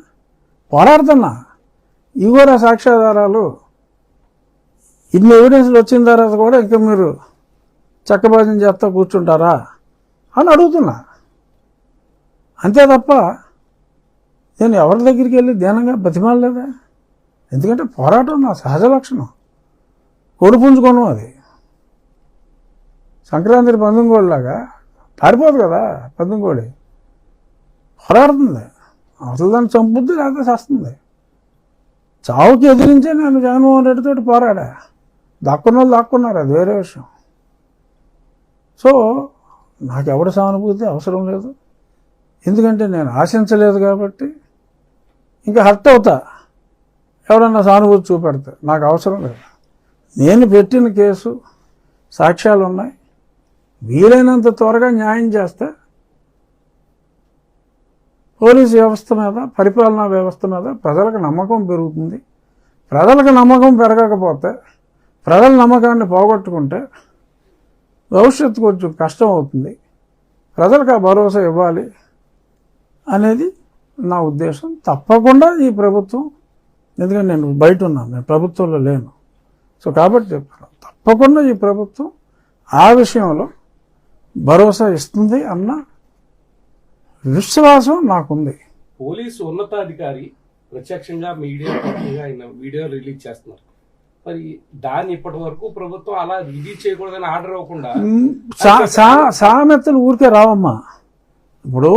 పోరాడుతున్నా. ఇవోరా సాక్ష్యాధారాలు, ఇన్ని ఎవిడెన్స్లు వచ్చిన తర్వాత కూడా ఇంకా మీరు చక్కబాజం చేస్తా కూర్చుంటారా అని అడుగుతున్నా. అంతే తప్ప నేను ఎవరి దగ్గరికి వెళ్ళి దీనంగా బతిమాలలేదా. ఎందుకంటే పోరాటం నా సహజ లక్షణం. కొడుపుంజుకోను. అది సంక్రాంతి పందుంగోడిలాగా పారిపోదు కదా. పందుంగోడి పోరాడుతుంది. అసలు దాన్ని చంపుద్ది, లేకపోతే చేస్తుంది. చావుకి ఎదిరించే నేను జగన్మోహన్ రెడ్డితో పోరాడా. దాక్కున్న వాళ్ళు దాక్కున్నారు, అది వేరే విషయం. సో నాకు ఎవరి సానుభూతి అవసరం లేదు. ఎందుకంటే నేను ఆశించలేదు కాబట్టి. ఇంకా హర్ట్ అవుతా ఎవరన్నా సానుభూతి చూపెడితే. నాకు అవసరం లేదు. నేను పెట్టిన కేసు సాక్ష్యాలు ఉన్నాయి. వీలైనంత త్వరగా న్యాయం చేస్తే పోలీసు వ్యవస్థ మీద, పరిపాలనా వ్యవస్థ మీద ప్రజలకు నమ్మకం పెరుగుతుంది. ప్రజలకు నమ్మకం పెరగకపోతే, ప్రజల నమ్మకాన్ని పోగొట్టుకుంటే భవిష్యత్తు కొంచెం కష్టం అవుతుంది. ప్రజలకు ఆ భరోసా ఇవ్వాలి అనేది నా ఉద్దేశం. తప్పకుండా ఈ ప్రభుత్వం, ఎందుకంటే నేను బయట ఉన్నాను, నేను ప్రభుత్వంలో లేను. సో కాబట్టి చెప్తాను, తప్పకుండా ఈ ప్రభుత్వం ఆ విషయంలో భరోసా ఇస్తుంది అన్న విశ్వాసం నాకుంది. పోలీసు ఉన్నతాధికారి ప్రత్యక్షంగా మీడియా ఆయన వీడియో రిలీజ్ చేస్తున్నారు. మరి దాన్ని ఇప్పటి వరకు ప్రభుత్వం అలా రిలీజ్ చేయకూడదని ఆర్డర్ ఇవ్వకుండా సామెతలు ఊరికే రావమ్మా. ఇప్పుడు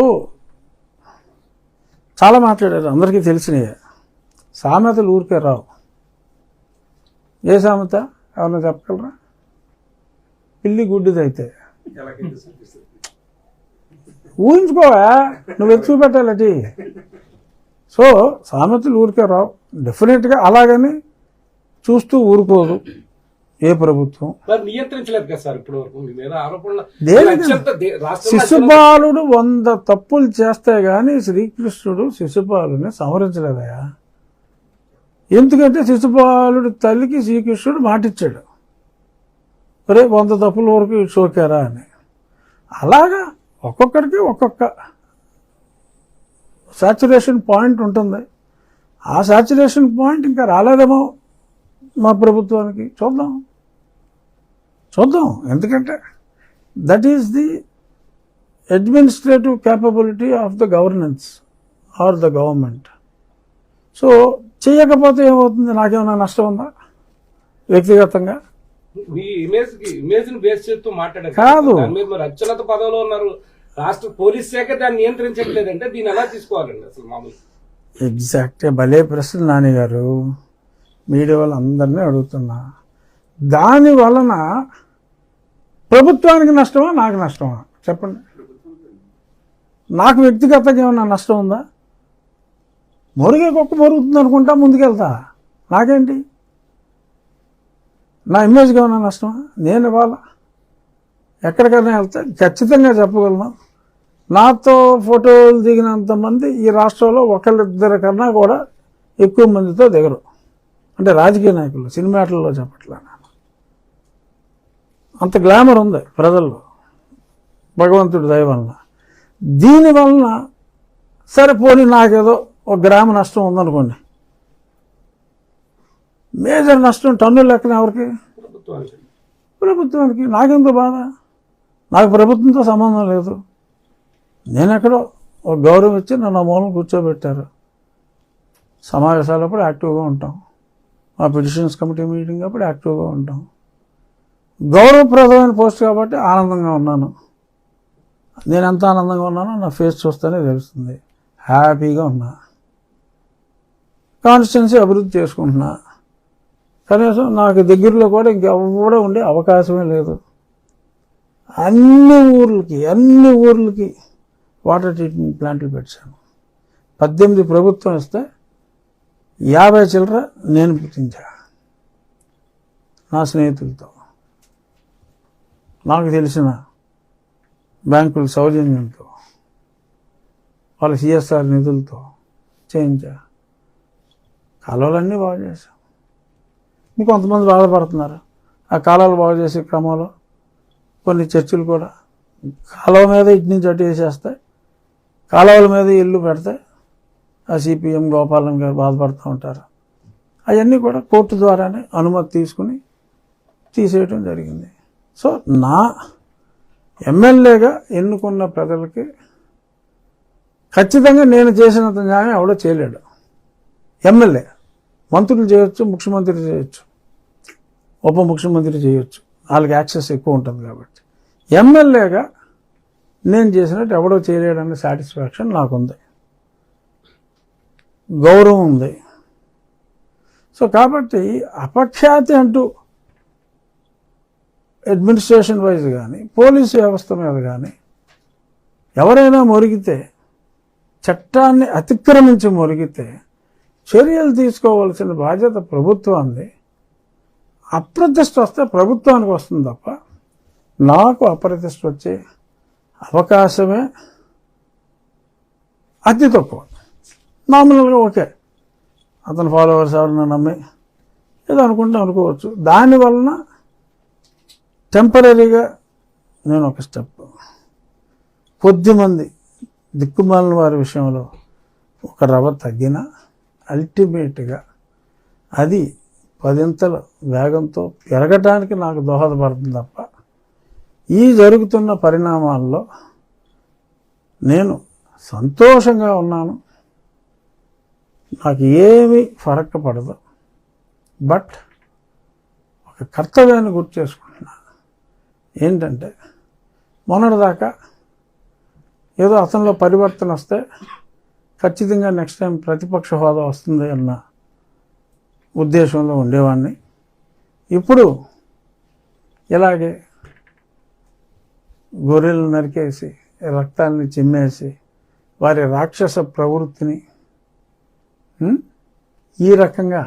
చాలా మాట్లాడారు, అందరికీ తెలిసినయే. సామెతలు ఊరికే రావు. ఏ సామెత ఎవరన్నా చెప్పగలరా? పిల్లి గుడ్డిదైతే ఊహించుకోవా, నువ్వు ఎత్తు చూపెట్టాలటి. సో సామెతలు ఊరికే రావు. డెఫినెట్గా అలాగని చూస్తూ ఊరుకోదు ఏ ప్రభుత్వం. నియంత్రించలేదు కదా సార్ ఇప్పుడు వరకు మీ మీద ఆరోపణలు. శిశుపాలుడు 100 తప్పులు చేస్తే గాని శ్రీకృష్ణుడు శిశుపాలుని సంహరించలేదయా. ఎందుకంటే శిశుపాలుడు తల్లికి శ్రీకృష్ణుడు మాటిచ్చాడు, అరే 100 తప్పుల వరకు షోకారా అని. అలాగా ఒక్కొక్కడికి ఒక్కొక్క సాచురేషన్ పాయింట్ ఉంటుంది. ఆ సాచురేషన్ పాయింట్ ఇంకా రాలేదేమో మా ప్రభుత్వానికి. చూద్దాం. ఎందుకంటే that is the administrative capability of the governance or the government. So చేయకపోతే ఏమవుతుంది? నాకేమైనా నష్టం ఉందా వ్యక్తిగతంగా? మీ ఇమేజ్ ని బేస్ చేస్తూ మాట్లాడారు కాదు. మీరు అత్యున్నత పదవిలో ఉన్నారు, రాష్ట్ర పోలీస్ శాఖ దాన్ని నియంత్రించట్లేదంటే దీన్ని ఎలా తీసుకోవాలండి అసలు మామూలు? ఎగ్జాక్ట్గా భలే ప్రశ్న నాని గారు. మీడియా వాళ్ళు అందరినీ అడుగుతున్నా. దాని వలన ప్రభుత్వానికి నష్టమా నాకు నష్టమా చెప్పండి? నాకు వ్యక్తిగతంగా ఏమన్నా నష్టం ఉందా? మొరిగే కుక్క మొరుగుతుంది అనుకుంటా ముందుకెళ్తా, నాకేంటి? నా ఇమేజ్గా ఏమన్నా నష్టమా? నేను ఇవాళ ఎక్కడికైనా వెళ్తే ఖచ్చితంగా చెప్పగలను, నాతో ఫోటోలు దిగినంత మంది ఈ రాష్ట్రంలో ఒకళ్ళిద్దరి కన్నా కూడా ఎక్కువ మందితో దిగరు. అంటే రాజకీయ నాయకులు, సినిమాటల్లో చెప్పట్లా. అంత గ్లామర్ ఉంది ప్రజల్లో భగవంతుడి దయ వలన. దీనివలన సరే పోనీ నాకేదో ఒక గ్రామ నష్టం ఉందనుకోండి, మేజర్ నష్టం టన్నుల లెక్కన ఎవరికి? ప్రభుత్వానికి. నాకెందుకు బాధ? నాకు ప్రభుత్వంతో సంబంధం లేదు. నేను ఎక్కడో ఒక గౌరవం ఇచ్చి నన్ను మూలం కూర్చోబెట్టారు. సమావేశాలప్పుడు యాక్టివ్గా ఉంటాం, మా పిటిషన్స్ కమిటీ మీటింగ్ అప్పుడు యాక్టివ్గా ఉంటాం. గౌరవప్రదమైన పోస్ట్ కాబట్టి ఆనందంగా ఉన్నాను. నేను ఎంత ఆనందంగా ఉన్నానో నా ఫేస్ చూస్తేనే తెలుస్తుంది. హ్యాపీగా ఉన్నా, కాన్స్టిట్యున్సీ అభివృద్ధి చేసుకుంటున్నా. కనీసం నాకు దగ్గరలో కూడా ఇంకెవడో ఉండే అవకాశమే లేదు. అన్ని ఊర్లకి వాటర్ ట్రీట్మెంట్ ప్లాంట్లు పెట్టాను. 18 ప్రభుత్వం ఇస్తే 50 చిల్లర నేను పెట్టించా నా స్నేహితులతో, నాకు తెలిసిన బ్యాంకుల సౌజన్యంతో, వాళ్ళ సిఎస్ఆర్ నిధులతో చేయించా. కాలువలన్నీ బాగు చేశాం. ఇంకొంతమంది బాధపడుతున్నారు. ఆ కాలువలు బాగు చేసే క్రమంలో కొన్ని చర్చలు కూడా కాలువ మీద ఇటు నుంచి అటు వేసేస్తాయి, కాలువల మీద ఇల్లు పెడితే ఆ సిపిఎం గోపాలన్ గారు బాధపడుతూ ఉంటారు. అవన్నీ కూడా కోర్టు ద్వారానే అనుమతి తీసుకుని తీసేయటం జరిగింది. సో నా ఎమ్మెల్యేగా ఎన్నుకున్న ప్రజలకి ఖచ్చితంగా నేను చేసినంత న్యాయం ఎవడో చేయలేడు. ఎమ్మెల్యే మంత్రులు చేయొచ్చు, ముఖ్యమంత్రి చేయొచ్చు, ఉప ముఖ్యమంత్రి చేయొచ్చు, వాళ్ళకి యాక్సెస్ ఎక్కువ ఉంటుంది కాబట్టి. ఎమ్మెల్యేగా నేను చేసినట్టు ఎవడో చేయలేడనే సాటిస్ఫాక్షన్ నాకుంది, గౌరవం ఉంది. సో కాబట్టి అపఖ్యాతి అంటూ అడ్మినిస్ట్రేషన్ వైజ్ కానీ పోలీసు వ్యవస్థ మీద కానీ ఎవరైనా మొరిగితే, చట్టాన్ని అతిక్రమించి మొరిగితే చర్యలు తీసుకోవాల్సిన బాధ్యత ప్రభుత్వాన్ని. అప్రతిష్ట వస్తే ప్రభుత్వానికి వస్తుంది తప్ప నాకు అప్రతిష్ట వచ్చే అవకాశమే అతి తక్కువ. మామూలుగా ఓకే, అతని ఫాలోవర్స్ ఎవరైనా నమ్మి ఏదో అనుకుంటే అనుకోవచ్చు. దానివలన టెంపరీగా నేను ఒక స్టెప్, కొద్దిమంది దిక్కుమాలిన వారి విషయంలో ఒక రవ్వ తగ్గినా అల్టిమేట్గా అది 10 వేగంతో పెరగటానికి నాకు దోహదపడుతుంది తప్ప ఈ జరుగుతున్న పరిణామాల్లో నేను సంతోషంగా ఉన్నాను. నాకు ఏమీ ఫరక్ పడదు. బట్ ఒక కర్తవ్యాన్ని గుర్తు చేసుకుంటున్నా. ఏంటంటే మొన్నటిదాకా ఏదో అతనిలో పరివర్తన వస్తే ఖచ్చితంగా నెక్స్ట్ టైం ప్రతిపక్ష హోదా వస్తుంది అన్న ఉద్దేశంలో ఉండేవాడిని. ఇప్పుడు ఇలాగే గొర్రెలు నరికేసి రక్తాన్ని చిమ్మేసి వారి రాక్షస ప్రవృత్తిని ఈ రకంగా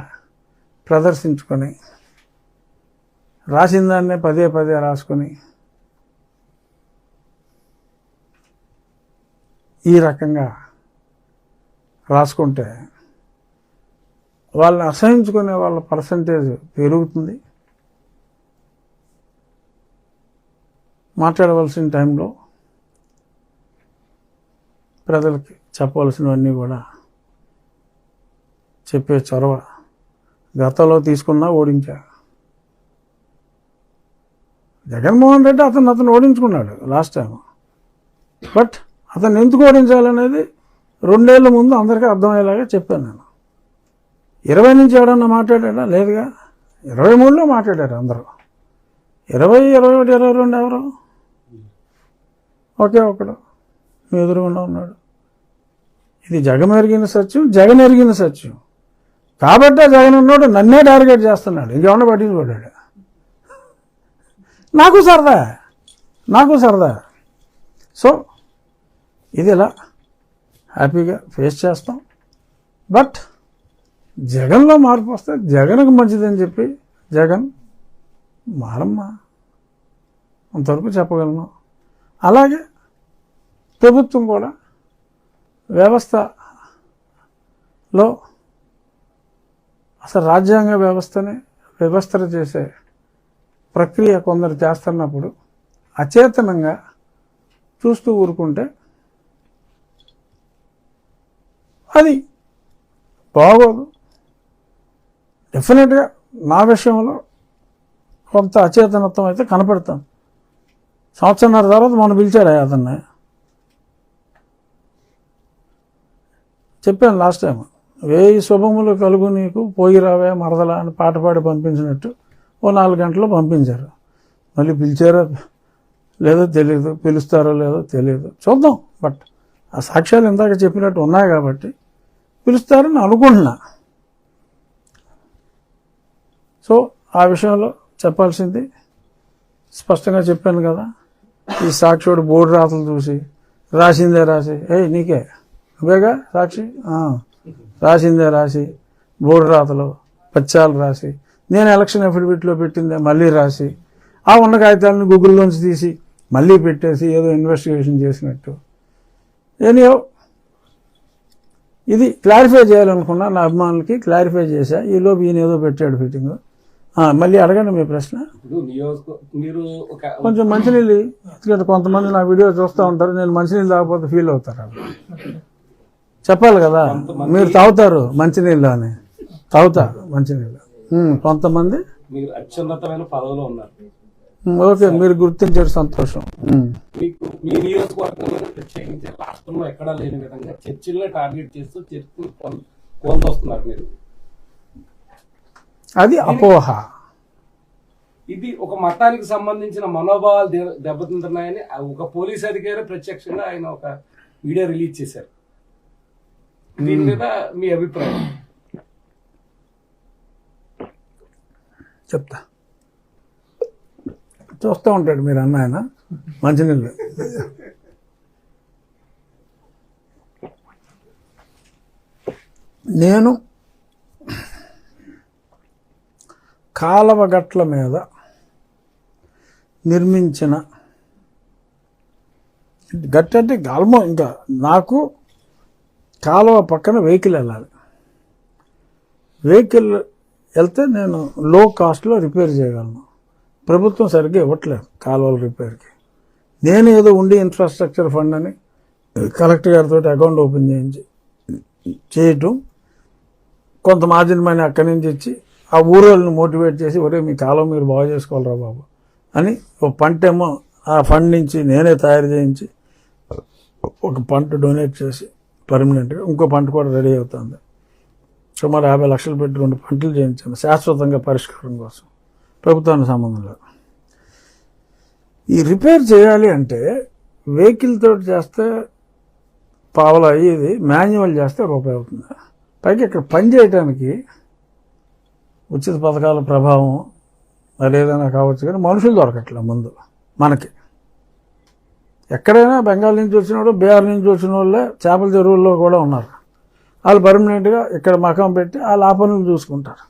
ప్రదర్శించుకొని రాసిన దాన్నే పదే రాసుకొని ఈ రకంగా రాసుకుంటే వాళ్ళని అసహించుకునే వాళ్ళ పర్సంటేజ్ పెరుగుతుంది. మాట్లాడవలసిన టైంలో ప్రజలకి చెప్పవలసినవన్నీ కూడా చెప్పే చొరవ గతంలో తీసుకున్నా ఓడించా. జగన్మోహన్ రెడ్డి అతను ఓడించుకున్నాడు లాస్ట్ టైం. బట్ అతను ఎందుకు ఓడించాలనేది 2 ఏళ్ల ముందు అందరికీ అర్థమయ్యేలాగా చెప్పాను నేను. 20 నుంచి ఎవడన్నా మాట్లాడా? లేదుగా. 23లో మాట్లాడారు అందరూ. 20, 21, 22 ఎవరు? ఒకే ఒకడు మీ ఎదురుగుండా ఉన్నాడు. ఇది జగమెరిగిన సత్యం, జగన్ ఎరిగిన సత్యం. కాబట్టే జగన్ ఉన్నాడు నన్నే టార్గెట్ చేస్తున్నాడు. ఇంకేమన్నా పట్టించుకోడాడు. నాకు సరదా. సో ఇది ఇలా హ్యాపీగా ఫేస్ చేస్తాం. బట్ జగన్లో మార్పు వస్తే జగన్కి మంచిదని చెప్పి జగన్ మారమ్మా అంతవరకు చెప్పగలను. అలాగే ప్రభుత్వం కూడా వ్యవస్థలో అసలు రాజ్యాంగ వ్యవస్థని వ్యవస్థ చేసే ప్రక్రియ కొందరు చేస్తున్నప్పుడు అచేతనంగా చూస్తూ ఊరుకుంటే అది బాగోదు. డెఫినెట్గా నా విషయంలో కొంత అచేతనత్వం అయితే కనపడతాం. 1.5 సంవత్సరం తర్వాత మనం పిలిచాడు అతన్ని. చెప్పాను లాస్ట్ టైం, 1000 శుభములు కలుగు నీకు పోయి రావే మరదలా అని పాట పాడి పంపించినట్టు 4 గంటలు పంపించారు. మళ్ళీ పిలిచారో లేదో తెలియదు, పిలుస్తారో లేదో తెలియదు, చూద్దాం. బట్ ఆ సాక్ష్యాలు ఇందాక చెప్పినట్టు ఉన్నాయి కాబట్టి పిలుస్తారని అనుకుంటున్నా. సో ఆ విషయంలో చెప్పాల్సింది స్పష్టంగా చెప్పాను కదా. ఈ సాక్షివాడు బోర్డు రాతలు చూసి రాసిందే రాసి నీకే నువ్వేగా సాక్షి రాసిందే రాసి బోర్డు రాతలు పచ్చాలు రాసి నేను ఎలక్షన్ అఫిడవిట్లో పెట్టిందే మళ్ళీ రాసి ఆ ఉన్న కాగితాలను గూగుల్లోంచి తీసి మళ్ళీ పెట్టేసి ఏదో ఇన్వెస్టిగేషన్ చేసినట్టు. ఏనియో ఇది క్లారిఫై చేయాలనుకున్నా, నా అభిమానులకి క్లారిఫై చేశా. ఈలోపు ఈయన ఏదో పెట్టాడు ఫిట్టింగ్. మళ్ళీ అడగండి మీ ప్రశ్న. కొంచెం మంచినీళ్ళు, ఎందుకంటే కొంతమంది నా వీడియో చూస్తూ ఉంటారు, నేను మంచినీళ్ళు తాగకపోతే ఫీల్ అవుతారు. చెప్పాలి కదా, మీరు తాగుతారు మంచినీళ్ళు అని. తాగుతా మంచినీళ్ళు. కొంతమంది అత్యున్నతమైన పదవిలో ఉన్నారు. ఓకే, మీరు గుర్తించారు, సంతోషం. మీకు మీ నియోజకవర్గంలో ప్రత్యేకించి రాష్ట్రంలో ఎక్కడా లేని విధంగా చర్చిల్లో టార్గెట్ చేస్తూ చర్చలు కోల్దొస్తున్నారు మీరు. అది అపోహ. ఇది ఒక మతానికి సంబంధించిన మనోభావాలు దెబ్బతింటున్నాయని ఒక పోలీస్ అధికారి ప్రత్యక్షంగా ఆయన ఒక వీడియో రిలీజ్ చేశారు. దీని మీద మీ అభిప్రాయం చెప్తా. చూస్తూ ఉంటాడు మీరు అన్న ఆయన మంచినీళ్ళు. నేను కాలవగట్ల మీద నిర్మించిన గట్టు అంటే ఇంకా నాకు కాలువ పక్కన వెహికల్ వెళ్ళాలి. వెహికల్ వెళ్తే నేను లో కాస్ట్లో రిపేర్ చేయగలను. ప్రభుత్వం సరిగ్గా ఇవ్వట్లేదు కాలువల రిపేర్కి. నేను ఏదో ఉండి ఇన్ఫ్రాస్ట్రక్చర్ ఫండ్ అని కలెక్టర్ గారితో అకౌంట్ ఓపెన్ చేయటం, కొంత మార్జిన్ మనీ అక్కడి నుంచి ఇచ్చి ఆ ఊరోళ్ళని మోటివేట్ చేసి ఒరే మీ కాలువ మీరు బాగు చేసుకోవాలరా బాబు అని ఒక పంట ఏమో ఆ ఫండ్ నుంచి నేనే తయారు చేయించి ఒక పంట డొనేట్ చేసి పర్మనెంట్గా ఇంకో పంట కూడా రెడీ అవుతుంది. సుమారు 50 లక్షలు పెట్టి 2 పంటలు చేయించాను శాశ్వతంగా పరిష్కారం కోసం, ప్రభుత్వానికి సంబంధం లేదు. ఈ రిపేర్ చేయాలి అంటే వెహికల్ తోటి చేస్తే పావలా అయ్యేది, మాన్యువల్ చేస్తే రూపాయి అవుతుంది. పైకి ఇక్కడ పని చేయడానికి ఉచిత పథకాల ప్రభావం మరి ఏదైనా కావచ్చు, కానీ మనుషులు దొరకట్లే ముందు మనకి. ఎక్కడైనా బెంగాల్ నుంచి వచ్చిన వాళ్ళు, బీహార్ నుంచి వచ్చిన వాళ్ళే చేపల చెరువుల్లో కూడా ఉన్నారు. వాళ్ళు పర్మనెంట్గా ఇక్కడ మకం పెట్టి వాళ్ళు ఆ పనులు చూసుకుంటారు.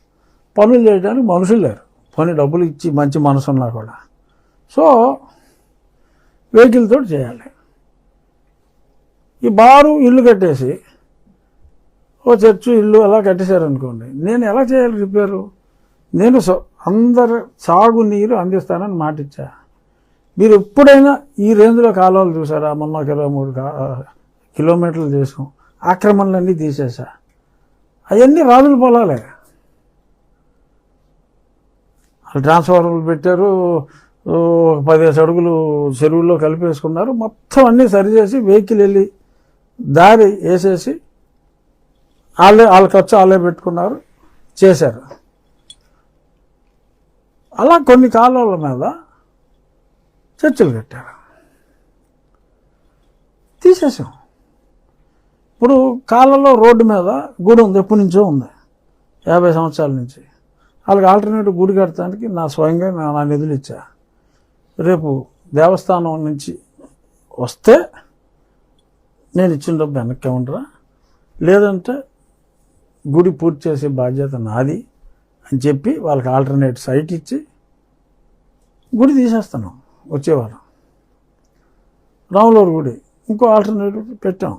పనులు చేయడానికి మనుషులు లేరు, పని డబ్బులు ఇచ్చి మంచి మనసు ఉన్నా కూడా. సో వెహికల్ తోటి చేయాలి. ఈ బారు ఇల్లు కట్టేసి ఓ చర్చు ఇల్లు అలా కట్టేశారనుకోండి, నేను ఎలా చేయాలి రిపేరు? నేను అందరు సాగునీరు అందిస్తానని మాట ఇచ్చా. మీరు ఎప్పుడైనా ఈ రేంజ్లో కాలువలు చూసారా? మొన్న 23 కిలోమీటర్లు చేసాం, ఆక్రమణలన్నీ తీసేసా. అవన్నీ రాజుల పొలాలే. ట్రాన్స్ఫార్మర్లు పెట్టారు, 10 అడుగులు చెరువుల్లో కలిపేసుకున్నారు. మొత్తం అన్నీ సరిచేసి వెహికల్ వెళ్ళి దారి వేసేసి వాళ్ళ ఖర్చు వాళ్ళే పెట్టుకున్నారు, చేశారు. అలా కొన్ని కాలువల మీద చర్చిలు కట్టారు, తీసేసాం. ఇప్పుడు కాలంలో రోడ్డు మీద గుడి ఉంది, ఎప్పటి నుంచో ఉంది, 50 సంవత్సరాల నుంచి. వాళ్ళకి ఆల్టర్నేటివ్ గుడి కట్టడానికి స్వయంగా నా నిధులు ఇచ్చా. రేపు దేవస్థానం నుంచి వస్తే నేను ఇచ్చిన డబ్బు వెనక్కి ఉండరా, లేదంటే గుడి పూర్తి చేసే బాధ్యత నాది అని చెప్పి వాళ్ళకి ఆల్టర్నేట్ సైట్ ఇచ్చి గుడి తీసేస్తాను. వచ్చేవారం రాములవారి గుడి ఇంకో ఆల్టర్నేటివ్ పెట్టాం.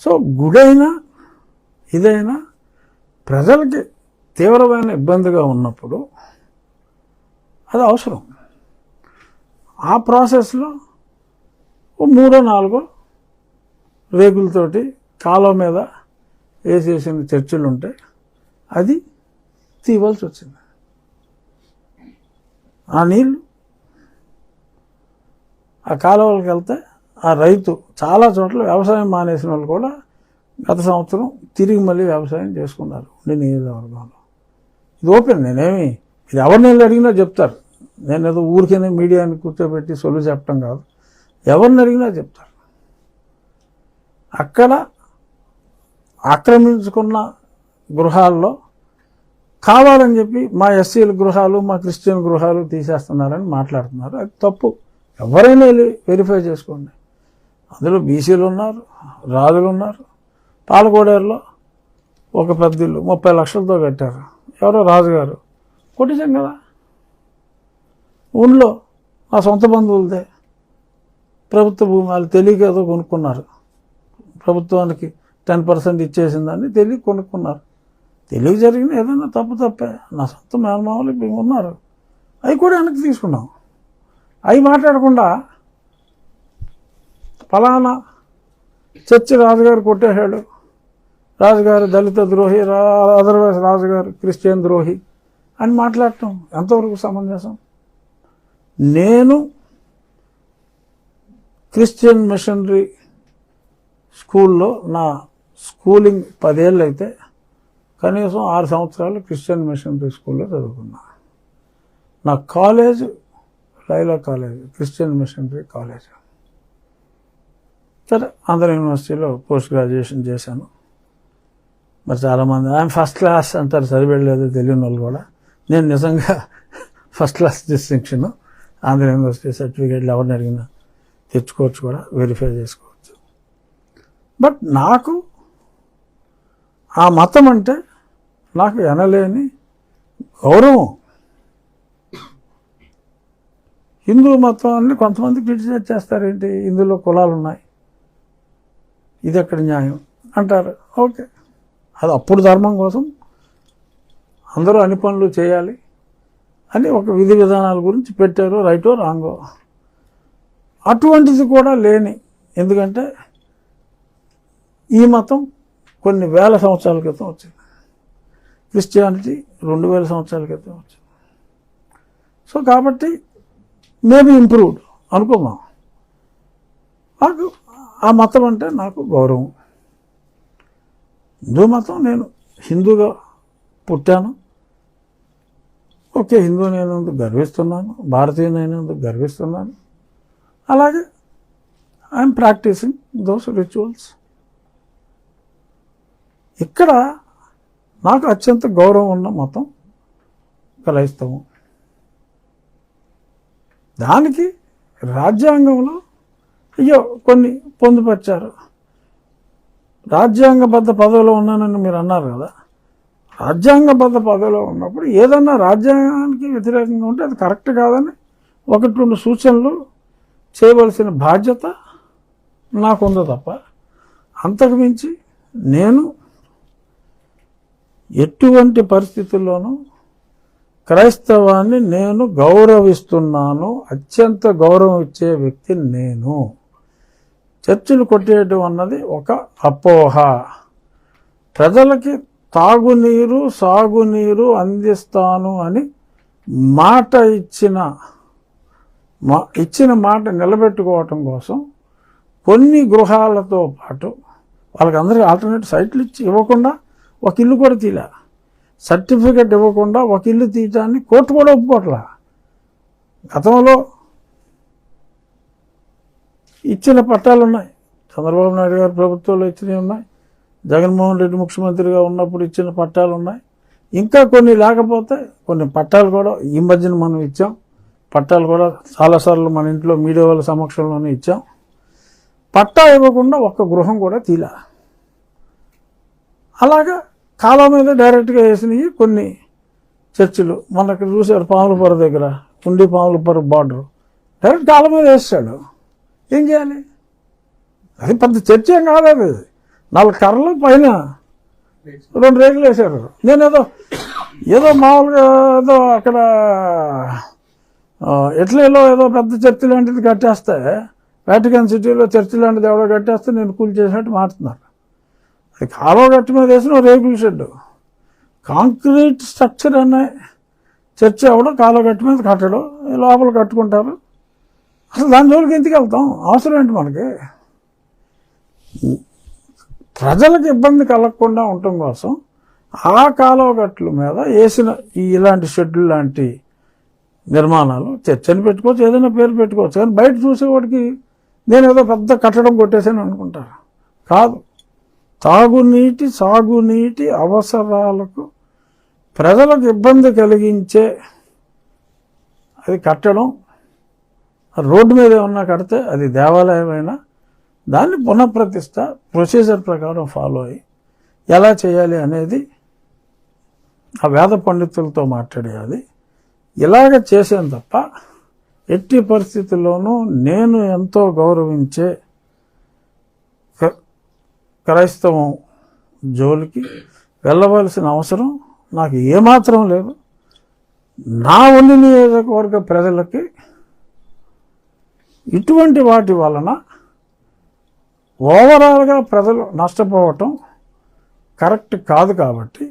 సో గుడైనా ఇదైనా ప్రజలకి తీవ్రమైన ఇబ్బందిగా ఉన్నప్పుడు అది అవసరం. ఆ ప్రాసెస్లో 3-4 రేకులతోటి కాలువ మీద వేసేసిన చర్చిలు ఉంటే అది తీయవలసి వచ్చింది. ఆ నీళ్ళు ఆ కాలువలకు వెళ్తే ఆ రైతు చాలా చోట్ల వ్యవసాయం మానేసిన వాళ్ళు కూడా గత సంవత్సరం తిరిగి మళ్ళీ వ్యవసాయం చేసుకున్నారు ఉండే నియోజకవర్గంలో. ఇది ఓపెన్, నేనేమి ఇది ఎవరిని అడిగినా చెప్తారు. నేను ఏదో ఊరికైనా మీడియాని కూర్చోబెట్టి సొల్లు చెప్పడం కాదు, ఎవరిని అడిగినా చెప్తారు. అక్కడ ఆక్రమించుకున్న గృహాల్లో కావాలని చెప్పి మా ఎస్సీల గృహాలు, మా క్రిస్టియన్ గృహాలు తీసేస్తున్నారని మాట్లాడుతున్నారు. అది తప్పు. ఎవరైనా వెళ్ళి వెరిఫై చేసుకోండి. అందులో బీసీలు ఉన్నారు, రాజులు ఉన్నారు. పాలకోడేరులో ఒక పెద్ద ఇల్లు 30 లక్షలతో కట్టారు. ఎవరో రాజుగారు కొట్టేశాం కదా. ఊళ్ళో మా సొంత బంధువులదే ప్రభుత్వ భూమి, వాళ్ళు తెలియక ఏదో కొనుక్కున్నారు. ప్రభుత్వానికి 10% ఇచ్చేసిందని తెలియ కొనుక్కున్నారు. తెలియక జరిగిన ఏదైనా తప్పే. నా సొంత మేనమామలు ఇప్పుడు ఉన్నారు, అవి కూడా వెనక్కి తీసుకున్నాం. అవి మాట్లాడకుండా ఫలానా చర్చి రాజుగారు కొట్టేశాడు, రాజుగారు దళిత ద్రోహి, అదర్వైజ్ రాజుగారు క్రిస్టియన్ ద్రోహి అని మాట్లాడటం ఎంతవరకు సమంజసం? నేను క్రిస్టియన్ మిషనరీ స్కూల్లో నా స్కూలింగ్ 10 ఏళ్ళు అయితే కనీసం 6 సంవత్సరాలు క్రిస్టియన్ మిషనరీ స్కూల్లో చదువుకున్నా. నా college Laila college, Christian missionary college. సరే, ఆంధ్ర యూనివర్సిటీలో పోస్ట్ గ్రాడ్యుయేషన్ చేశాను. మరి చాలామంది ఆయన ఫస్ట్ క్లాస్ అంటారు, చదివేయలేదు తెలియని వాళ్ళు కూడా. నేను నిజంగా first class distinction, Andhra university సర్టిఫికేట్లు ఎవరిని అడిగినా తెచ్చుకోవచ్చు, కూడా వెరిఫై చేసుకోవచ్చు. బట్ నాకు ఆ మతం అంటే నాకు ఎనలేని గౌరవం. హిందూ మతాన్ని కొంతమంది క్రిటిసైజ్ చేస్తారేంటి, ఇందులో కులాలు ఉన్నాయి, ఇది ఎక్కడ న్యాయం అంటారు. ఓకే, అది అప్పుడు ధర్మం కోసం అందరూ అన్ని పనులు చేయాలి అని ఒక విధి విధానాల గురించి పెట్టారు, రైటో రాంగో. అటువంటిది కూడా లేని, ఎందుకంటే ఈ మతం కొన్ని వేల సంవత్సరాల క్రితం వచ్చింది, క్రిస్టియానిటీ 2000 సంవత్సరాల క్రితం వచ్చింది. సో కాబట్టి మేబీ ఇంప్రూవ్డ్ అనుకుందాం. నాకు ఆ మతం అంటే నాకు గౌరవం. హిందూ మతం, నేను హిందూగా పుట్టాను. ఓకే, హిందూ నేనందుకు గర్విస్తున్నాను, భారతీయునైనందుకు గర్విస్తున్నాను. అలాగే ఐఎమ్ ప్రాక్టీసింగ్ దోస్ రిచువల్స్. ఇక్కడ నాకు అత్యంత గౌరవం ఉన్న మతం క్రైస్తవం. దానికి రాజ్యాంగంలో అయ్యో కొన్ని పొందుపరిచారు. రాజ్యాంగబద్ధ పదవిలో ఉన్నానని మీరు అన్నారు కదా. రాజ్యాంగబద్ధ పదవిలో ఉన్నప్పుడు ఏదన్నా రాజ్యాంగానికి వ్యతిరేకంగా ఉంటే అది కరెక్ట్ కాదని 1-2 సూచనలు చేయవలసిన బాధ్యత నాకుంది తప్ప, అంతకు మించి నేను ఎటువంటి పరిస్థితుల్లోనూ క్రైస్తవాన్ని నేను గౌరవిస్తున్నాను. అత్యంత గౌరవం ఇచ్చే వ్యక్తి నేను. చర్చిలు కొట్టేయడం అన్నది ఒక అపోహ. ప్రజలకి తాగునీరు సాగునీరు అందిస్తాను అని మాట ఇచ్చిన మాట నిలబెట్టుకోవటం కోసం కొన్ని గృహాలతో పాటు వాళ్ళకందరికీ ఆల్టర్నేటివ్ సైట్లు ఇవ్వకుండా ఒక ఇల్లు కూడా తీలా, సర్టిఫికెట్ ఇవ్వకుండా ఒక ఇల్లు తీయటాన్ని కోర్టు కూడా ఒప్పుకోవట్లా. గతంలో ఇచ్చిన పట్టాలు ఉన్నాయి, చంద్రబాబు నాయుడు గారు ప్రభుత్వంలో ఇచ్చినవి ఉన్నాయి, జగన్మోహన్ రెడ్డి ముఖ్యమంత్రిగా ఉన్నప్పుడు ఇచ్చిన పట్టాలు ఉన్నాయి, ఇంకా కొన్ని లేకపోతే కొన్ని పట్టాలు కూడా ఈ మధ్యన మనం ఇచ్చాం. పట్టాలు కూడా చాలాసార్లు మన ఇంట్లో మీడియా వాళ్ళ సమక్షంలోనే ఇచ్చాం. పట్టా ఇవ్వకుండా ఒక్క గృహం కూడా తీలా. అలాగా కాలం మీద డైరెక్ట్గా వేసినవి కొన్ని చర్చిలు, మనకి చూశారు పాములపొర దగ్గర ఉండి పాములపొర బార్డర్ డైరెక్ట్ కాలం మీద వేసాడు. ఏం చేయాలి? అది పెద్ద చర్చ ఏం కాదు, అది 4 కర్రలు పైన 2 రేకులు వేశారు. నేనేదో మామూలుగా ఏదో అక్కడ ఇటలీలో ఏదో పెద్ద చర్చి లాంటిది కట్టేస్తే, వాటికన్ సిటీలో చర్చి లాంటిది ఎవడో కట్టేస్తే నేను కూల్ చేసినట్టు మారుతున్నారు. అది కాలువ గట్టి మీద వేసిన రేకుల షెడ్డు, కాంక్రీట్ స్ట్రక్చర్ అనే చర్చి ఎవడో కాలువ గట్టి మీద కట్టడం, లోపల కట్టుకుంటారు. అసలు దాని జోలికి ఎందుకు వెళ్తాం? అవసరం ఏంటి మనకి? ప్రజలకు ఇబ్బంది కలగకుండా ఉండటం కోసం ఆ కాలువ గట్ల మీద వేసిన ఇలాంటి షెడ్యూల్ లాంటి నిర్మాణాలు, చర్చని పెట్టుకోవచ్చు, ఏదైనా పేరు పెట్టుకోవచ్చు, కానీ బయట చూసేవాడికి నేను ఏదో పెద్ద కట్టడం కొట్టేసాను అనుకుంటారు. కాదు, తాగునీటి సాగునీటి అవసరాలకు ప్రజలకు ఇబ్బంది కలిగించే అది కట్టడం. రోడ్డు మీద ఏమన్నా కడితే అది దేవాలయమైనా దాన్ని పునఃప్రతిష్ఠ ప్రొసీజర్ ప్రకారం ఫాలో అయ్యి ఎలా చేయాలి అనేది ఆ వేద పండితులతో మాట్లాడేది. ఇలాగ చేసాను తప్ప ఎట్టి పరిస్థితుల్లోనూ నేను ఎంతో గౌరవించే క్రైస్తవం జోలికి వెళ్ళవలసిన అవసరం నాకు ఏమాత్రం లేదు. నా ఒండి నియోజకవర్గ ప్రజలకి ఇటువంటి వాటి వలన ఓవరాల్గా ప్రజలు నష్టపోవటం కరెక్ట్ కాదు. కాబట్టి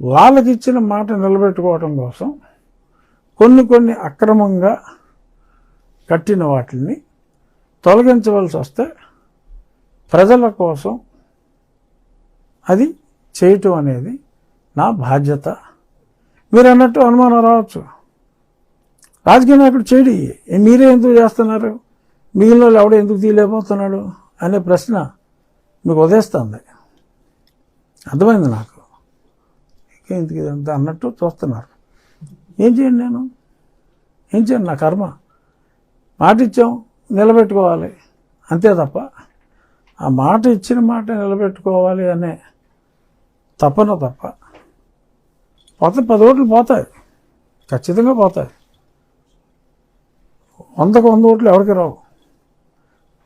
వాళ్ళకి ఇచ్చిన మాట నిలబెట్టుకోవటం కోసం కొన్ని అక్రమంగా కట్టిన వాటిని తొలగించవలసి వస్తే ప్రజల కోసం అది చేయటం అనేది నా బాధ్యత. మీరు అన్నట్టు అనుమానం రావచ్చు, రాజకీయ నాయకుడు చేయడి, మీరే ఎందుకు చేస్తున్నారు, మిగిలిన వాళ్ళు ఎవడో ఎందుకు తీయలేకపోతున్నాడు అనే ప్రశ్న మీకు ఉదయిస్తుంది. అర్థమైంది నాకు. ఎందుకు ఇదంతా అన్నట్టు చూస్తున్నారు. ఏం చేయండి? ఏం చేయండి? నా కర్మ. మాట ఇచ్చాం, నిలబెట్టుకోవాలి అంతే తప్ప ఆ మాట ఇచ్చిన మాట నిలబెట్టుకోవాలి అనే తపన తప్ప పోతే 10 ఓట్లు పోతాయి, ఖచ్చితంగా పోతాయి. 100కు 100 ఓట్లు ఎవరికి రావు.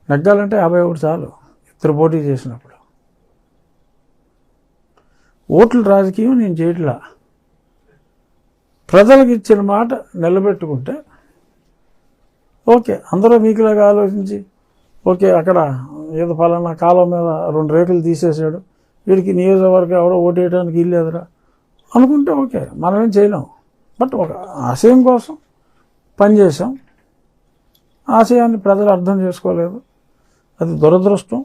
నెగ్గాలంటే 50 ఓట్లు చాలు ఇద్దరు పోటీ చేసినప్పుడు. ఓట్లు రాజకీయం నేను చేయట్లా. ప్రజలకు ఇచ్చిన మాట నిలబెట్టుకుంటే ఓకే, అందరూ మీకులాగా ఆలోచించి ఓకే అక్కడ ఏదో ఫలానా కాలం మీద 2 రేకులు తీసేసాడు, వీడికి నియోజకవర్గం ఎవడో ఓటేయడానికి ఇల్లేదురా అనుకుంటే ఓకే, మనమేం చేయలేం. బట్ ఒక ఆశయం కోసం పనిచేసాం, ఆశయాన్ని ప్రజలు అర్థం చేసుకోలేదు, అది దురదృష్టం